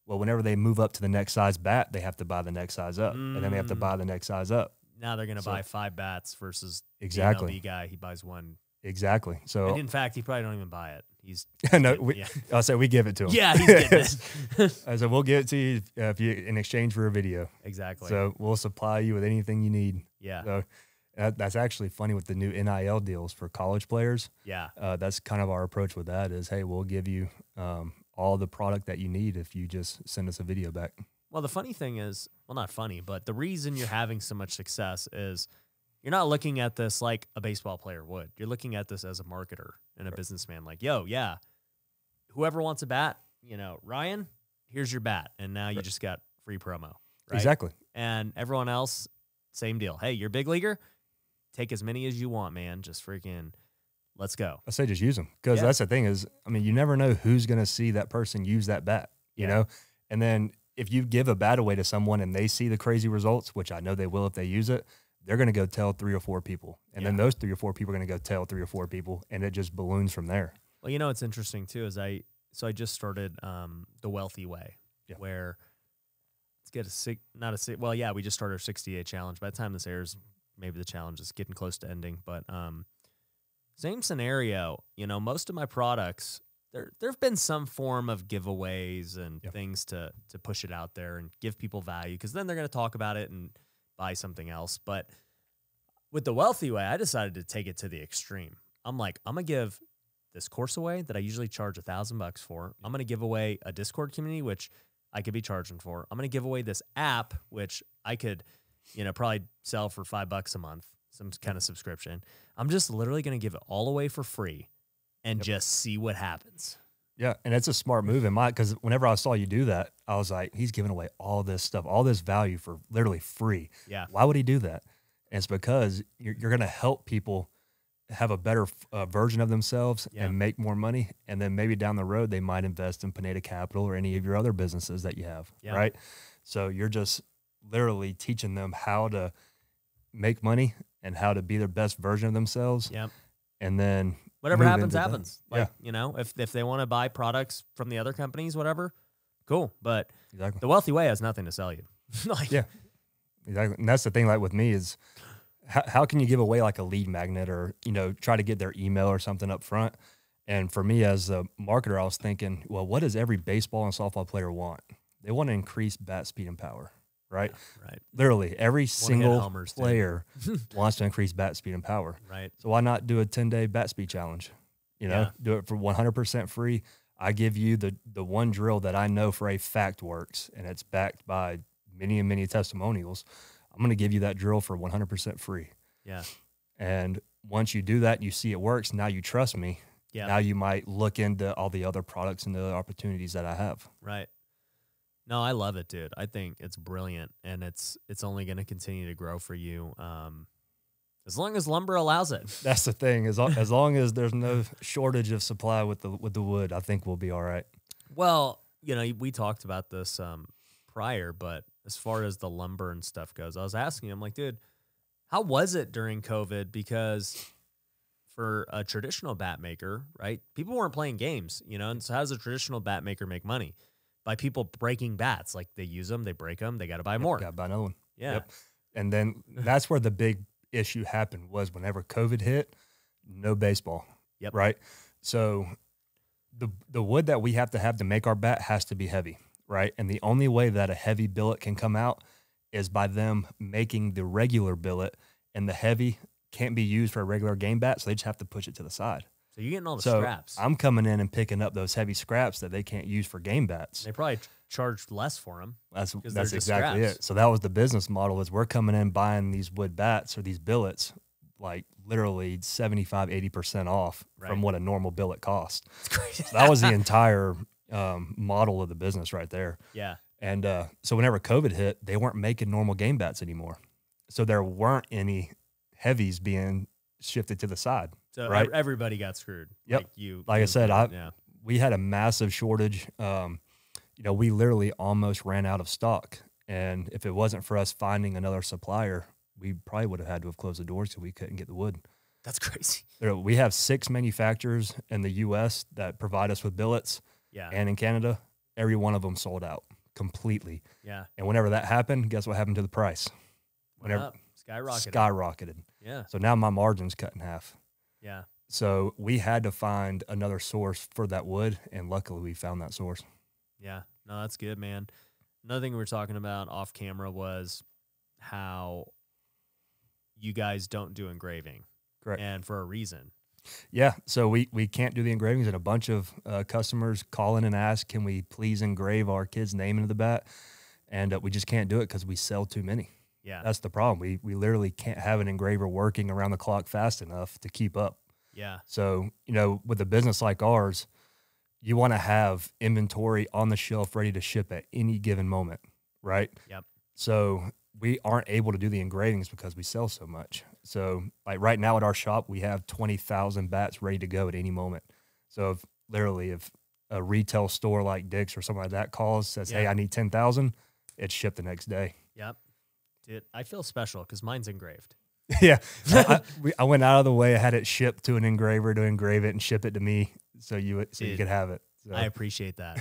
well, whenever they move up to the next size bat, they have to buy the next size up, and then they have to buy the next size up. Now they're going to buy 5 bats versus the MLB guy. He buys 1. Exactly. So, and in fact, he probably don't even buy it. He's no. I'll say we give it to him. Yeah, he's getting it. I said we'll give it to you if you in exchange for a video. Exactly. So we'll supply you with anything you need. Yeah. So that's actually funny with the new NIL deals for college players. Yeah. That's kind of our approach with that. Is hey, we'll give you all the product that you need if you just send us a video back. Well, the funny thing is, well, not funny, but the reason you're having so much success is you're not looking at this like a baseball player would. You're looking at this as a marketer and a businessman. Like, yo, yeah, whoever wants a bat, you know, Ryan, here's your bat. And now you just got free promo. Right? Exactly. And everyone else, same deal. Hey, you're a big leaguer. Take as many as you want, man. Just freaking let's go. I say just use them because that's the thing is, I mean, you never know who's going to see that person use that bat, you know? And then if you give a bat away to someone and they see the crazy results, which I know they will if they use it, they're going to go tell 3 or 4 people. And then those 3 or 4 people are going to go tell 3 or 4 people, and it just balloons from there. Well, you know, what's interesting too is I just started the Wealthy Way, where let's get we just started our 60-day challenge. By the time this airs, maybe the challenge is getting close to ending. But same scenario, you know, most of my products, there have been some form of giveaways and things to push it out there and give people value, because then they're going to talk about it and buy something else. But with the Wealthy Way, I decided to take it to the extreme. I'm like, I'm going to give this course away that I usually charge $1,000 for. I'm going to give away a Discord community, which I could be charging for. I'm going to give away this app, which I could, you know, probably sell for $5 a month, some kind of subscription. I'm just literally going to give it all away for free and just see what happens. Yeah, and it's a smart move in because whenever I saw you do that, I was like, he's giving away all this stuff, all this value for literally free. Yeah. Why would he do that? And it's because you're going to help people have a better version of themselves and make more money. And then maybe down the road, they might invest in Pineda Capital or any of your other businesses that you have, right? So you're just literally teaching them how to make money and how to be their best version of themselves. Yep. And then whatever happens, happens. Like, you know, if they want to buy products from the other companies, whatever, cool. But the Wealthy Way has nothing to sell you. Exactly. And that's the thing, like with me is how can you give away like a lead magnet or, try to get their email or something up front? And for me as a marketer, I was thinking, well, what does every baseball and softball player want? They want to increase bat speed and power, right? Yeah, right. Literally every single homers, player wants to increase bat speed and power. Right. So why not do a 10-day bat speed challenge? Do it for 100% free. I give you the one drill that I know for a fact works, and it's backed by many and many testimonials. I'm going to give you that drill for 100% free. Yeah. And once you do that, you see it works. Now you trust me. Yeah. Now you might look into all the other products and the other opportunities that I have. Right. No, I love it, dude. I think it's brilliant, and it's only going to continue to grow for you as long as lumber allows it. That's the thing. As long as there's no shortage of supply with the wood, I think we'll be all right. Well, we talked about this prior, but as far as the lumber and stuff goes, I was asking him, like, dude, how was it during COVID? Because for a traditional bat maker, right, people weren't playing games, and so how does a traditional bat maker make money? By people breaking bats. Like, they use them, they break them, they got to buy more. Got to buy another one. Yeah. Yep. And then that's where the big issue happened was whenever COVID hit, no baseball. Yep. Right. So the wood that we have to make our bat has to be heavy. Right. And the only way that a heavy billet can come out is by them making the regular billet, and the heavy can't be used for a regular game bat. So they just have to push it to the side. So you're getting all the So scraps. I'm coming in and picking up those heavy scraps that they can't use for game bats. They probably charged less for them. That's they're just exactly scraps. it. So that was the business model is we're coming in buying these wood bats or these billets like literally 75, 80% off from what a normal billet costs. It's crazy. So that was the entire model of the business right there. Yeah. And so whenever COVID hit, they weren't making normal game bats anymore. So there weren't any heavies being shifted to the side. So right? Everybody got screwed. Yep. Like I said, we had a massive shortage. We literally almost ran out of stock. And if it wasn't for us finding another supplier, we probably would have had to have closed the doors because we couldn't get the wood. That's crazy. We have 6 manufacturers in the U.S. that provide us with billets. Yeah. And in Canada, every one of them sold out completely. Yeah. And whenever that happened, guess what happened to the price? Skyrocketed. Yeah. So now my margin's cut in half. Yeah. So we had to find another source for that wood, and luckily we found that source. Yeah. No, that's good, man. Another thing we were talking about off camera was how you guys don't do engraving. Correct. And for a reason. Yeah. So we can't do the engravings, and a bunch of customers call in and ask, can we please engrave our kid's name into the bat? And we just can't do it because we sell too many. Yeah. That's the problem. We literally can't have an engraver working around the clock fast enough to keep up. Yeah. So, with a business like ours, you want to have inventory on the shelf ready to ship at any given moment, right? Yep. So we aren't able to do the engravings because we sell so much. So like right now at our shop, we have 20,000 bats ready to go at any moment. So if a retail store like Dick's or something like that calls, says, hey, I need 10,000, it's shipped the next day. Yep. Dude, I feel special because mine's engraved. Yeah. I went out of the way. I had it shipped to an engraver to engrave it and ship it to me so you could have it. So. I appreciate that.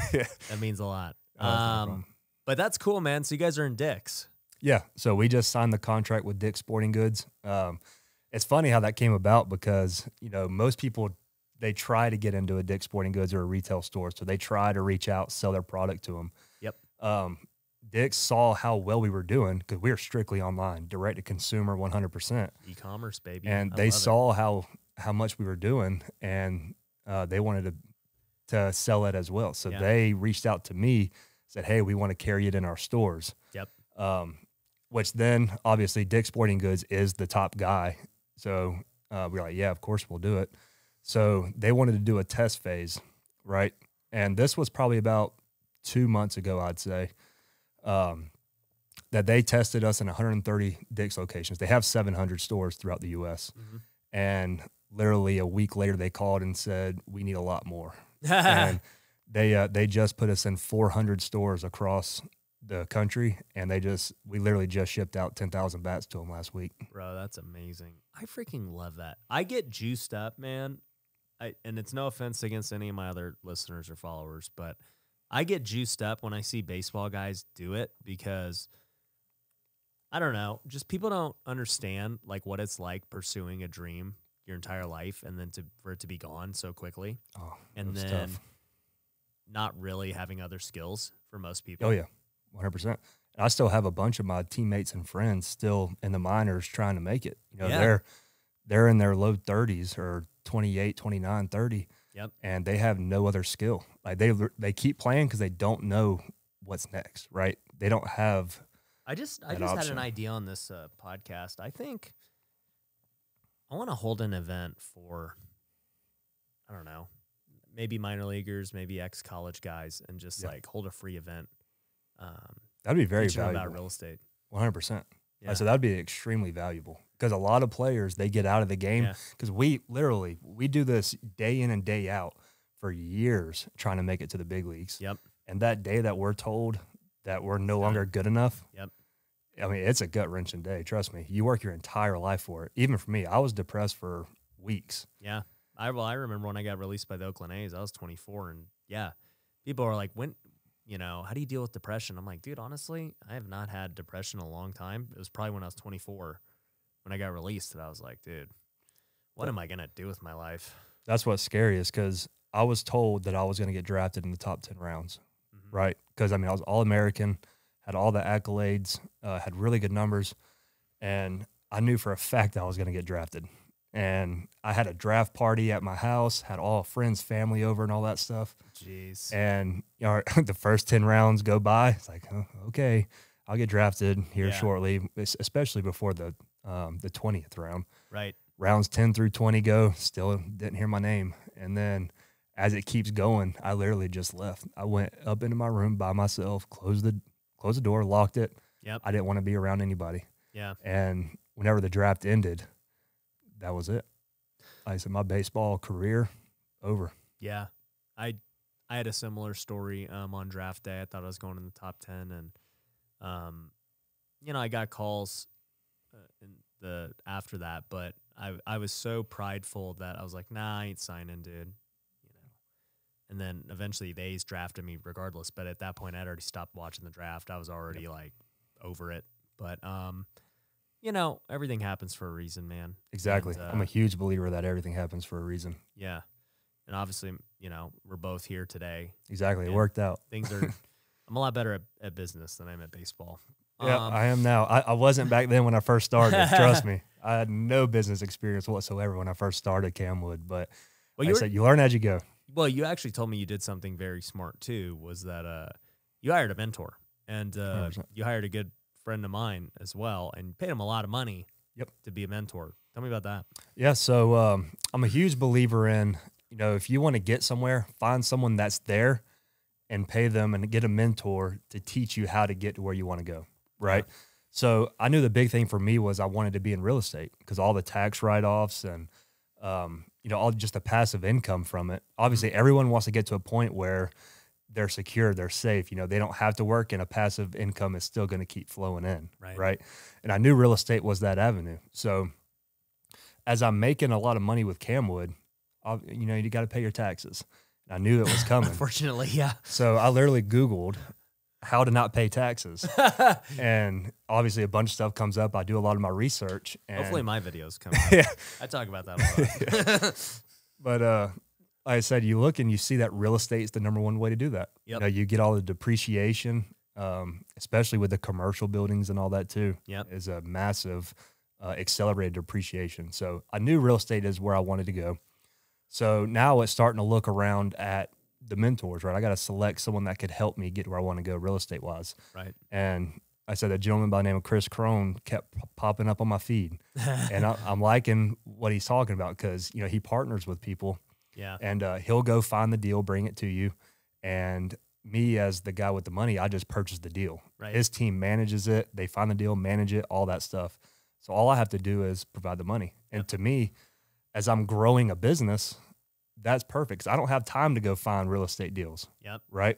That means a lot. No but that's cool, man. So you guys are in Dick's. Yeah. So we just signed the contract with Dick's Sporting Goods. It's funny how that came about because, most people, they try to get into a Dick's Sporting Goods or a retail store. So they try to reach out, sell their product to them. Yep. Dick's saw how well we were doing because we are strictly online, direct to consumer, 100%. E-commerce, baby. And they saw how much we were doing, and they wanted to sell it as well. So they reached out to me, said, hey, we want to carry it in our stores. Yep. Which then, obviously, Dick's Sporting Goods is the top guy. So we're like, yeah, of course we'll do it. So they wanted to do a test phase, right? And this was probably about 2 months ago, I'd say. That they tested us in 130 Dick's locations. They have 700 stores throughout the U.S. Mm-hmm. And literally a week later, they called and said, we need a lot more. And they just put us in 400 stores across the country, and we literally just shipped out 10,000 bats to them last week. Bro, that's amazing. I freaking love that. I get juiced up, man. And it's no offense against any of my other listeners or followers, but I get juiced up when I see baseball guys do it because I don't know. Just people don't understand like what it's like pursuing a dream your entire life and then for it to be gone so quickly. Oh, and then tough. Not really having other skills for most people. Oh yeah, 100%. And I still have a bunch of my teammates and friends still in the minors trying to make it. You know, they're in their low 30s or 28, 29, 30. Yep. And they have no other skill. Like they keep playing because they don't know what's next, right? They don't have. I just had an idea on this podcast. I think I want to hold an event for, I don't know, maybe minor leaguers, maybe ex-college guys, and just like hold a free event. That'd be very valuable. valuable. About real estate. 100%. Yeah. So that'd be extremely valuable because a lot of players, they get out of the game because we do this day in and day out for years trying to make it to the big leagues. Yep. And that day that we're told that we're no longer good enough. Yep. I mean, it's a gut-wrenching day. Trust me. You work your entire life for it. Even for me, I was depressed for weeks. Yeah. I remember when I got released by the Oakland A's, I was 24, and people are like, how do you deal with depression? I'm like, dude, honestly, I have not had depression in a long time. It was probably when I was 24 when I got released that I was like, dude, what am I going to do with my life? That's what's scary is because I was told that I was going to get drafted in the top 10 rounds, right? Because, I mean, I was All-American, had all the accolades, had really good numbers, and I knew for a fact that I was going to get drafted. And I had a draft party at my house, had all friends, family over and all that stuff. Jeez. And the first 10 rounds go by. It's like, oh, okay, I'll get drafted here shortly, especially before the 20th round. Right. Rounds 10 through 20 go, still didn't hear my name. And then as it keeps going, I literally just left. I went up into my room by myself, closed the door, locked it. Yep. I didn't want to be around anybody. Yeah. And whenever the draft ended, that was it. I said, my baseball career, over. Yeah. I had a similar story on draft day. I thought I was going in the top 10, and I got calls after that, but I was so prideful that I was like, nah, I ain't signing, dude. And then eventually the A's drafted me regardless, but at that point I'd already stopped watching the draft. I was already like over it. But everything happens for a reason, man. Exactly. And, I'm a huge believer that everything happens for a reason. Yeah. And obviously, we're both here today. Exactly. It worked out. Things are I'm a lot better at business than I am at baseball. Yeah, I am now. I wasn't back then when I first started. Trust me. I had no business experience whatsoever when I first started Camwood, but you learn as you go. Well, you actually told me you did something very smart too, was that you hired a mentor, and you hired a good friend of mine as well, and paid him a lot of money to be a mentor. Tell me about that. Yeah, so I'm a huge believer in, if you want to get somewhere, find someone that's there and pay them and get a mentor to teach you how to get to where you want to go, right? Yeah. So I knew the big thing for me was I wanted to be in real estate because all the tax write-offs and, all just the passive income from it. Obviously, everyone wants to get to a point where they're secure, they're safe. They don't have to work, and a passive income is still going to keep flowing in, right? And I knew real estate was that avenue. So as I'm making a lot of money with Camwood, you got to pay your taxes. And I knew it was coming. Unfortunately, yeah. So I literally Googled how to not pay taxes. And obviously a bunch of stuff comes up. I do a lot of my research. And hopefully my videos come up. I talk about that a lot. But like I said, you look and you see that real estate is the number one way to do that. Yep. You get all the depreciation, especially with the commercial buildings and all that too. Yep. Is a massive accelerated depreciation. So I knew real estate is where I wanted to go. So now it's starting to look around at the mentors, right? I got to select someone that could help me get where I want to go real estate wise. Right. And I said a gentleman by the name of Chris Crone kept popping up on my feed. And I'm liking what he's talking about because, he partners with people. Yeah. And he'll go find the deal, bring it to you. And me as the guy with the money, I just purchase the deal. Right. His team manages it. They find the deal, manage it, all that stuff. So all I have to do is provide the money. And to me, as I'm growing a business, that's perfect because I don't have time to go find real estate deals. Yep. Right.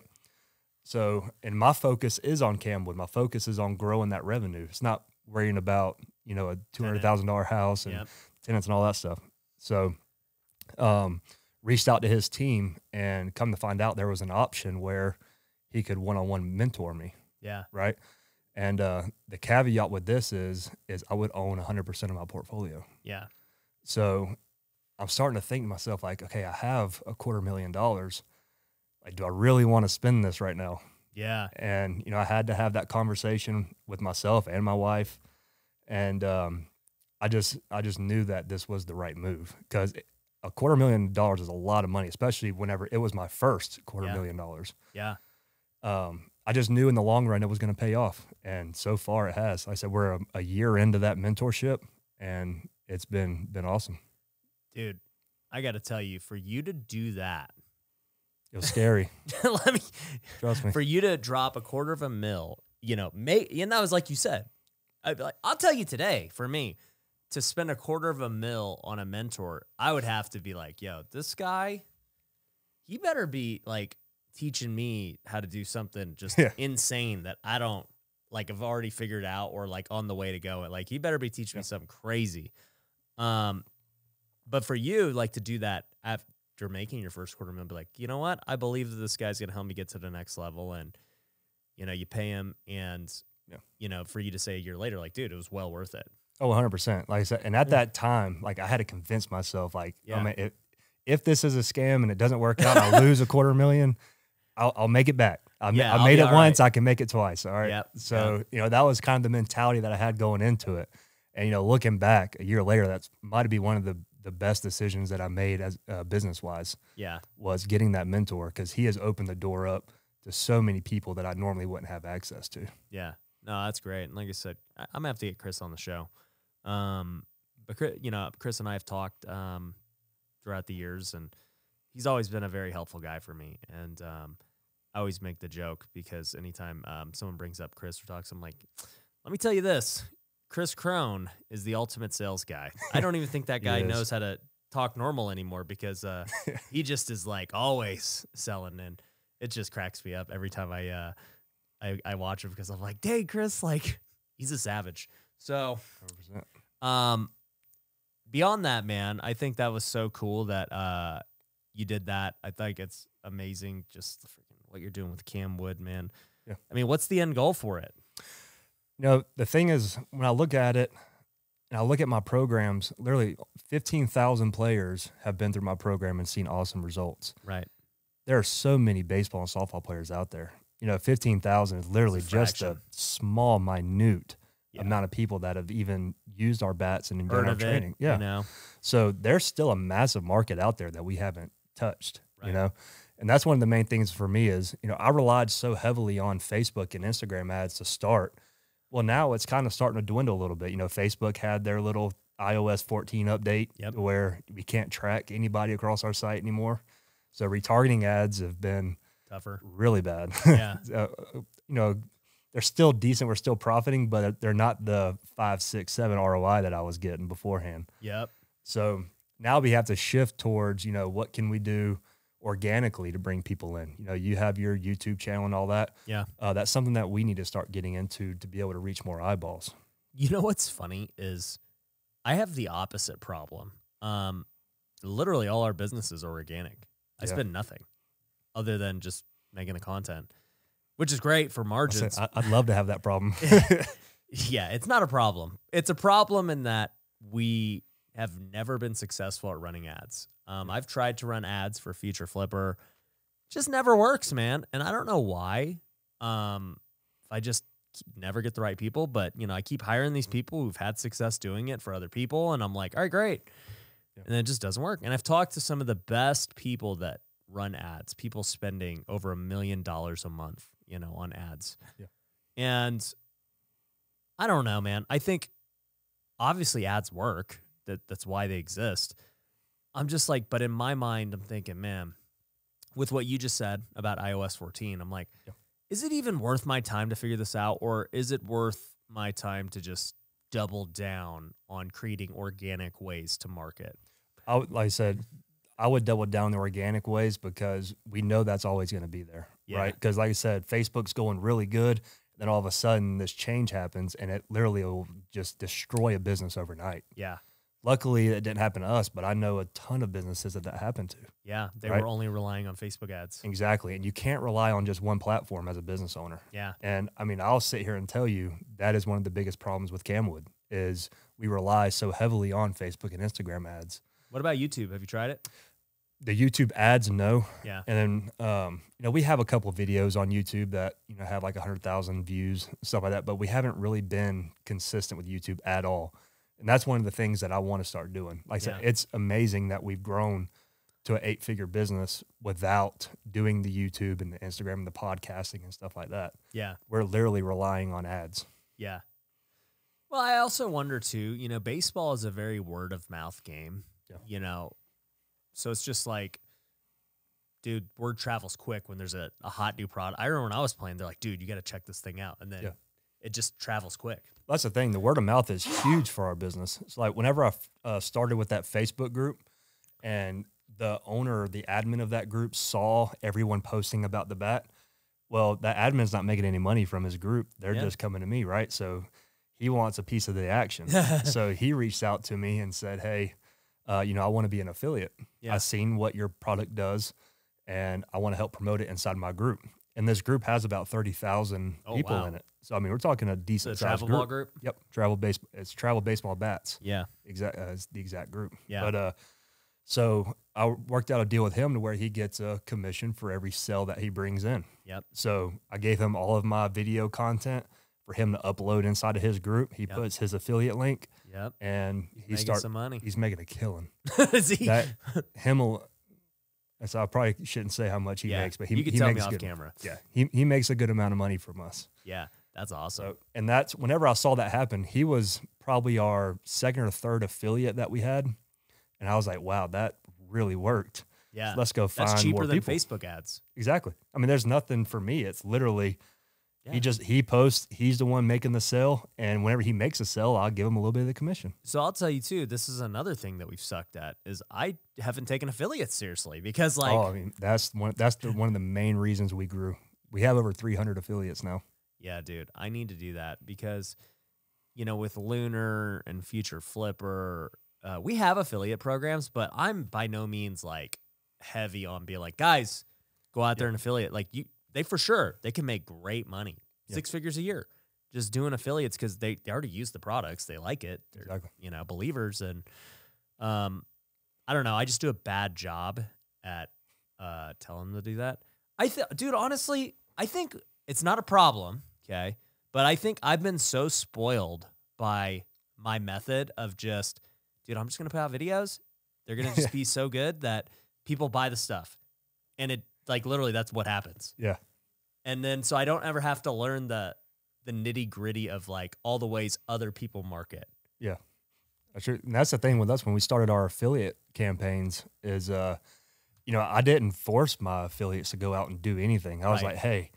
So, and my focus is on Camwood. My focus is on growing that revenue. It's not worrying about, a $200,000 house and tenants and all that stuff. So, reached out to his team and come to find out there was an option where he could one-on-one mentor me. Yeah. Right. And the caveat with this is I would own 100% of my portfolio. Yeah. So I'm starting to think to myself, like, okay, I have $250,000. Like, do I really want to spend this right now? Yeah. And, I had to have that conversation with myself and my wife. And I just knew that this was the right move, because $250,000 is a lot of money, especially whenever it was my first $250,000. Yeah. I just knew in the long run it was going to pay off. And so far it has. Like I said, we're a year into that mentorship, and it's been awesome. Dude, I got to tell you, for you to do that, it was scary. Trust me. For you to drop $250,000, and that was like you said. I'd be like, I'll tell you today, for me, to spend $250,000 on a mentor, I would have to be like, yo, this guy, he better be like teaching me how to do something just insane that I don't like have already figured out or like on the way to go. Like, he better be teaching me something crazy. But for you, like, to do that after making your first $250,000, be like, you know what? I believe that this guy's going to help me get to the next level. And, you pay him, and, for you to say a year later, like, dude, it was well worth it. Oh, 100%. Like I said, and at that time, like, I had to convince myself, like, I mean, if this is a scam and it doesn't work out, I lose $250,000, I'll make it back. I made it once, right. I can make it twice. All right. Yep. So, that was kind of the mentality that I had going into it. And, looking back a year later, that's might be one of the best decisions that I made as business-wise. Yeah. Was getting that mentor, because he has opened the door up to so many people that I normally wouldn't have access to. Yeah. No, that's great. And like I said, I'm going to have to get Chris on the show. But Chris and I have talked throughout the years, and he's always been a very helpful guy for me. And I always make the joke, because anytime someone brings up Chris or talks, I'm like, let me tell you this. Chris Crone is the ultimate sales guy. I don't even think that guy knows how to talk normal anymore, because he just is like always selling, and it just cracks me up every time I watch him, because I'm like, dang, Chris, like, he's a savage. So 100%. Beyond that, man, I think that was so cool that you did that. I think it's amazing, just what you're doing with Cam Wood, man. Yeah. I mean, what's the end goal for it? The thing is, when I look at it, and I look at my programs, literally 15,000 players have been through my program and seen awesome results. Right. There are so many baseball and softball players out there. 15,000 is literally just a small, minute amount of people that have even used our bats and done our training. Yeah. So there's still a massive market out there that we haven't touched, and that's one of the main things for me is, I relied so heavily on Facebook and Instagram ads to start. Well, now it's kind of starting to dwindle a little bit. Facebook had their little iOS 14 update where we can't track anybody across our site anymore. So retargeting ads have been tougher, really bad. Yeah. They're still decent. We're still profiting, but they're not the 5, 6, 7 ROI that I was getting beforehand. Yep. So now we have to shift towards, what can we do organically to bring people in? You have your YouTube channel and all that. Yeah. That's something that we need to start getting into to be able to reach more eyeballs. What's funny is I have the opposite problem. Literally all our businesses are organic. I spend nothing other than just making the content, which is great for margins. I'd love to have that problem. Yeah, it's not a problem. It's a problem in that we have never been successful at running ads. I've tried to run ads for Feature Flipper. Just never works, man. And I don't know why. I just never get the right people. But, I keep hiring these people who've had success doing it for other people. And I'm like, all right, great. Yeah. And then it just doesn't work. And I've talked to some of the best people that run ads, people spending over $1 million a month, on ads. Yeah. And I don't know, man. I think obviously ads work. That's why they exist. I'm just like, but in my mind, I'm thinking, man, with what you just said about iOS 14, I'm like, is it even worth my time to figure this out? Or is it worth my time to just double down on creating organic ways to market? Like I said, I would double down the organic ways, because we know that's always going to be there, right? Because like I said, Facebook's going really good. Then all of a sudden this change happens, and it literally will just destroy a business overnight. Yeah. luckily it didn't happen to us, but I know a ton of businesses that happened to. Yeah, they right? were only relying on Facebook ads. Exactly. And you can't rely on just one platform as a business owner. Yeah. And I mean, I'll sit here and tell you that is one of the biggest problems with Camwood is we rely so heavily on Facebook and Instagram ads. What about YouTube? Have you tried it? The YouTube ads, no. Yeah. And then, we have a couple of videos on YouTube that, have like 100,000 views, stuff like that, but we haven't really been consistent with YouTube at all. And that's one of the things that I want to start doing. Like I said, it's amazing that we've grown to an 8-figure business without doing the YouTube and the Instagram and the podcasting and stuff like that. Yeah. We're literally relying on ads. Yeah. Well, I also wonder too, baseball is a very word of mouth game, so it's just like, dude, word travels quick when there's a hot new product. I remember when I was playing, they're like, dude, you got to check this thing out. And then it just travels quick. That's the thing. The word of mouth is huge for our business. It's like whenever I started with that Facebook group and the owner, the admin of that group saw everyone posting about the bat, well, that admin's not making any money from his group. They're just coming to me, right? So he wants a piece of the action. So he reached out to me and said, hey, I want to be an affiliate. Yeah. I've seen what your product does, and I want to help promote it inside my group. And this group has about 30,000 people in it. So, I mean, we're talking a decent size travel ball group? Yep. It's travel baseball bats. Yeah. It's the exact group. Yeah. But, so I worked out a deal with him to where he gets a commission for every sale that he brings in. Yep. So I gave him all of my video content for him to upload inside of his group. He puts his affiliate link. Yep. And he's making some money. He's making a killing. Is he? So I probably shouldn't say how much he makes, but you can tell me off camera. Yeah. He makes a good amount of money from us. Yeah. That's awesome. So, and that's whenever I saw that happen, he was probably our second or third affiliate that we had. And I was like, wow, that really worked. Yeah. So let's go find more That's cheaper than people. Facebook ads. Exactly. I mean, there's nothing for me. It's literally, he posts, he's the one making the sale. And whenever he makes a sale, I'll give him a little bit of the commission. So I'll tell you too, this is another thing that we've sucked at is I haven't taken affiliates seriously because that's one of the main reasons we grew. We have over 300 affiliates now. Yeah, dude, I need to do that because, with Lunar and Future Flipper, we have affiliate programs, but I'm by no means like heavy on being like, guys, go out there and affiliate. Like they can make great money, 6 figures a year, just doing affiliates because they already use the products, they like it, they're believers, and I don't know, I just do a bad job at telling them to do that. Dude, honestly, I think it's not a problem, okay, but I think I've been so spoiled by my method of just, dude, I'm just gonna put out videos. They're gonna just be so good that people buy the stuff, and it literally that's what happens. Yeah. And then so I don't ever have to learn the nitty gritty of all the ways other people market. Yeah, that's true. And that's the thing with us when we started our affiliate campaigns is, I didn't force my affiliates to go out and do anything. I was like, hey,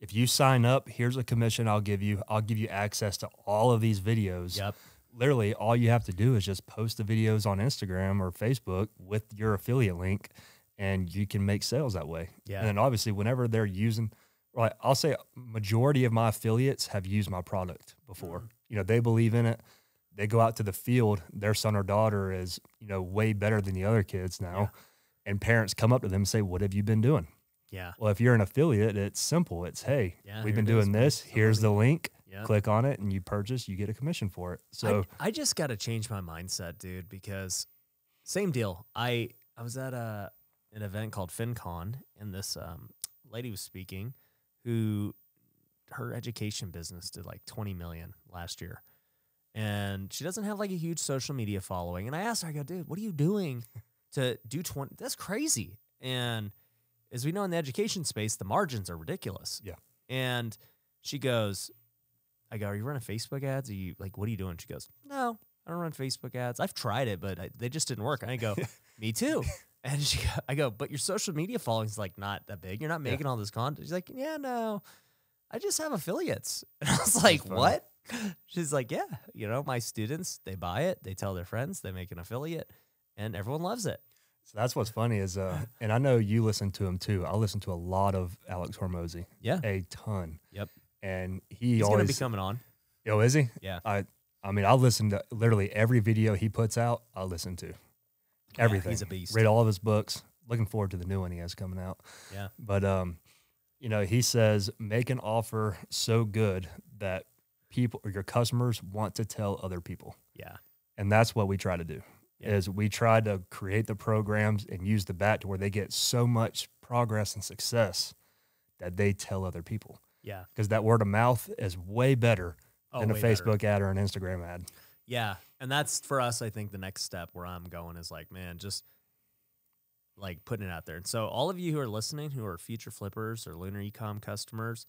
if you sign up, here's a commission I'll give you. I'll give you access to all of these videos. Yep. Literally, all you have to do is just post the videos on Instagram or Facebook with your affiliate link, and you can make sales that way. Yeah. And then obviously, whenever they're using, I'll say majority of my affiliates have used my product before. They believe in it. They go out to the field. Their son or daughter is, way better than the other kids now. Yeah. And parents come up to them and say, what have you been doing? Yeah. Well, if you're an affiliate, it's simple. It's, hey, we've been doing this. Here's the link. Yep. Click on it and you purchase, you get a commission for it. So I just got to change my mindset, dude, because same deal. I was at an event called FinCon, and this lady was speaking who her education business did like 20 million last year. And she doesn't have a huge social media following. And I asked her, I go, dude, what are you doing to do 20? That's crazy. And as we know in the education space, the margins are ridiculous. Yeah. And she goes, I go, are you running Facebook ads? Are you what are you doing? She goes, no, I don't run Facebook ads. I've tried it, but they just didn't work. And I go, me too. And I go, but your social media following is not that big. You're not making all this content. She's like, yeah, no, I just have affiliates. And I was like, what? She's like, yeah, my students, they buy it. They tell their friends, they make an affiliate, and everyone loves it. So that's what's funny is, and I know you listen to him too. I listen to a lot of Alex Hormozy. Yeah. A ton. Yep. And he's going to be coming on. Oh, is he? Yeah. I mean, I listen to literally every video he puts out. I listen to everything. He's a beast. Read all of his books. Looking forward to the new one he has coming out. Yeah. But, you know, he says, make an offer so good that people or your customers want to tell other people. Yeah. And that's what we try to do. Is we try to create the programs and use the bat to where they get so much progress and success that they tell other people. Yeah. Because that word of mouth is way better than a way Facebook ad or an Instagram ad. Yeah. And that's for us, I think the next step where I'm going is like, man, just like putting it out there. And so all of you who are listening, who are future flippers or Lunar Ecom customers,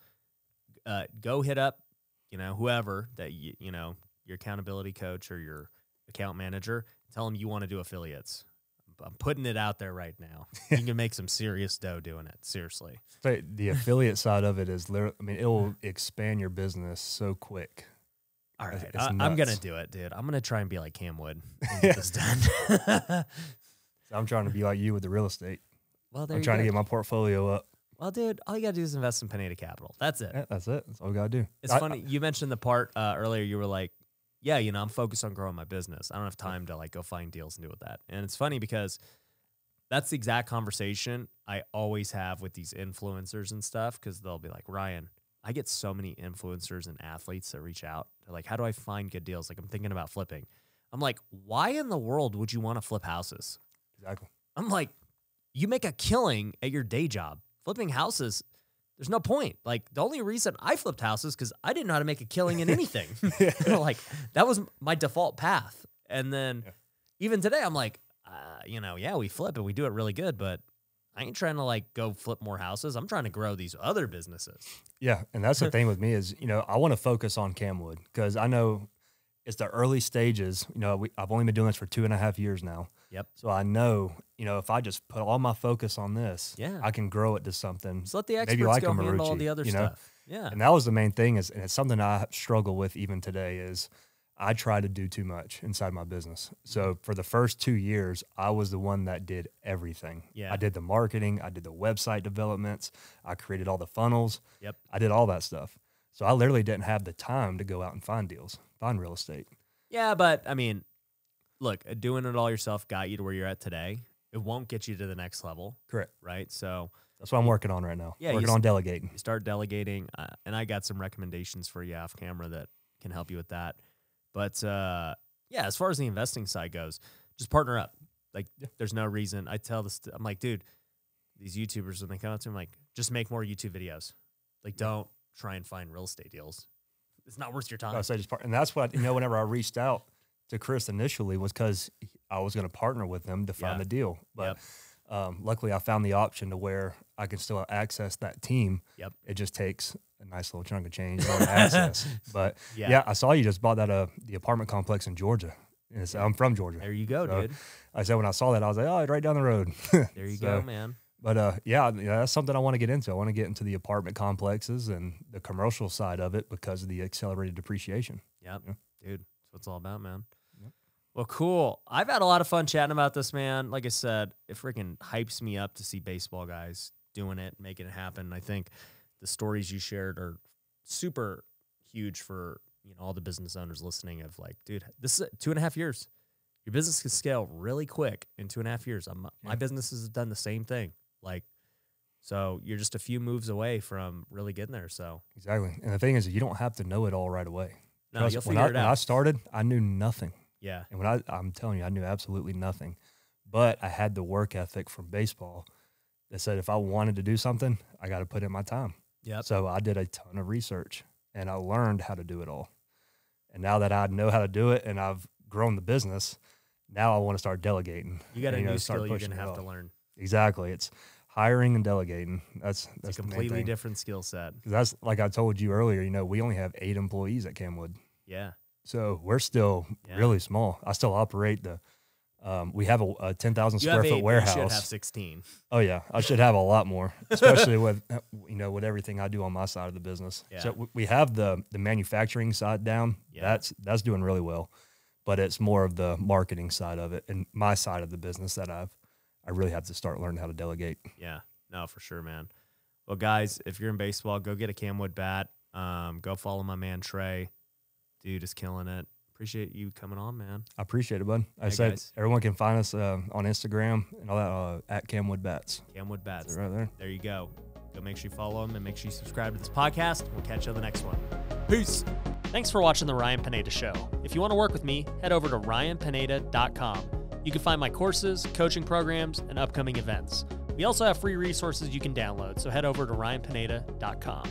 go hit up, you know, whoever that, you know, your accountability coach or your account manager, tell them you want to do affiliates. I'm putting it out there right now. You can make some serious dough doing it. Seriously. So the affiliate side of it is literally, I mean, it will expand your business so quick. All right. It's I'm nuts. going to do it, dude. I'm going to try and be like Cam Wood and get this done. So I'm trying to be like you with the real estate. Well, there I'm you trying go. to get my portfolio up. Well, dude, all you got to do is invest in Pineda Capital. That's it. Yeah, that's it. That's all we got to do. It's funny. You mentioned the part earlier. You were like, yeah, you know, I'm focused on growing my business. I don't have time to like go find deals and do with that. And it's funny because that's the exact conversation I always have with these influencers and stuff. Cause they'll be like, Ryan, I get so many influencers and athletes that reach out. They're like, how do I find good deals? Like I'm thinking about flipping. I'm like, why in the world would you want to flip houses? Exactly. I'm like, you make a killing at your day job. Flipping houses, there's no point. Like, the only reason I flipped houses because I didn't know how to make a killing in anything. Like, that was my default path. And then even today, I'm like, you know, yeah, we flip and we do it really good, but I ain't trying to, like, go flip more houses. I'm trying to grow these other businesses. Yeah, and that's the thing with me is, you know, I want to focus on Camwood because I know it's the early stages. You know, I've only been doing this for 2.5 years now. Yep. So I know, you know, if I just put all my focus on this, Yeah. I can grow it to something. Just let the experts maybe like go a handle all Marucci, the other you know? stuff. Yeah. And that was the main thing is, and it's something I struggle with even today is I try to do too much inside my business. So for the first 2 years, I was the one that did everything. Yeah. I did the marketing. I did the website developments. I created all the funnels. Yep. I did all that stuff. So I literally didn't have the time to go out and find deals, find real estate. Yeah, but, I mean, look, doing it all yourself got you to where you're at today. It won't get you to the next level. Correct. Right? So That's what I'm working on right now. Yeah, Working on delegating. you start delegating, and I got some recommendations for you off camera that can help you with that. But, yeah, as far as the investing side goes, just partner up. Like, there's no reason. I tell this, I'm like, dude, these YouTubers, when they come up to me, I'm like, just make more YouTube videos. Like, don't try and find real estate deals. It's not worth your time. I say just and that's what, you know, whenever I reached out to Chris initially was because I was going to partner with him to find the deal. But luckily I found the option to where I can still access that team. Yep. It just takes a nice little chunk of change on access. But yeah, I saw you just bought that the apartment complex in Georgia. And I'm from Georgia. There you go, dude. I said when I saw that, I was like, oh, it's right down the road. There you go, man. But yeah, that's something I want to get into. I want to get into the apartment complexes and the commercial side of it because of the accelerated depreciation. Yep. Yeah. Dude, that's what it's all about, man. Yep. Well, cool. I've had a lot of fun chatting about this, man. Like I said, it freaking hypes me up to see baseball guys doing it, making it happen. I think the stories you shared are super huge for, you know, all the business owners listening of like, dude, this is 2.5 years. Your business can scale really quick in 2.5 years. My business has done the same thing. Like, so you're just a few moves away from really getting there. So exactly. And the thing is, you don't have to know it all right away. No, you'll figure it out. When I started, I knew nothing. Yeah. And I'm telling you, I knew absolutely nothing. But I had the work ethic from baseball that said if I wanted to do something, I got to put in my time. Yep. So I did a ton of research and I learned how to do it all. And now that I know how to do it and I've grown the business, now I want to start delegating. You got a new start skill you're pushing going to it have to off. learn. Exactly. It's hiring and delegating. That's It's a the main completely thing. different skill set. That's like I told you earlier, you know, we only have 8 employees at Camwood. Yeah. So we're still really small. I still operate we have a 10,000 square foot warehouse. You should have 16. Oh yeah. I should have a lot more, especially with, you know, with everything I do on my side of the business. Yeah. So we have the manufacturing side down. Yeah. That's doing really well, but it's more of the marketing side of it and my side of the business that I really have to start learning how to delegate. Yeah. No, for sure, man. Well, guys, if you're in baseball, go get a Camwood bat. Go follow my man Trey. Dude is killing it. appreciate you coming on, man. I appreciate it, bud. I Hey, said guys. everyone can find us on Instagram and all that at Camwood Bats. Camwood Bats. Right there. There you go. Go make sure you follow him and make sure you subscribe to this podcast. We'll catch you on the next one. Peace. Thanks for watching The Ryan Pineda Show. If you want to work with me, head over to ryanpineda.com. You can find my courses, coaching programs, and upcoming events. We also have free resources you can download, so head over to ryanpineda.com.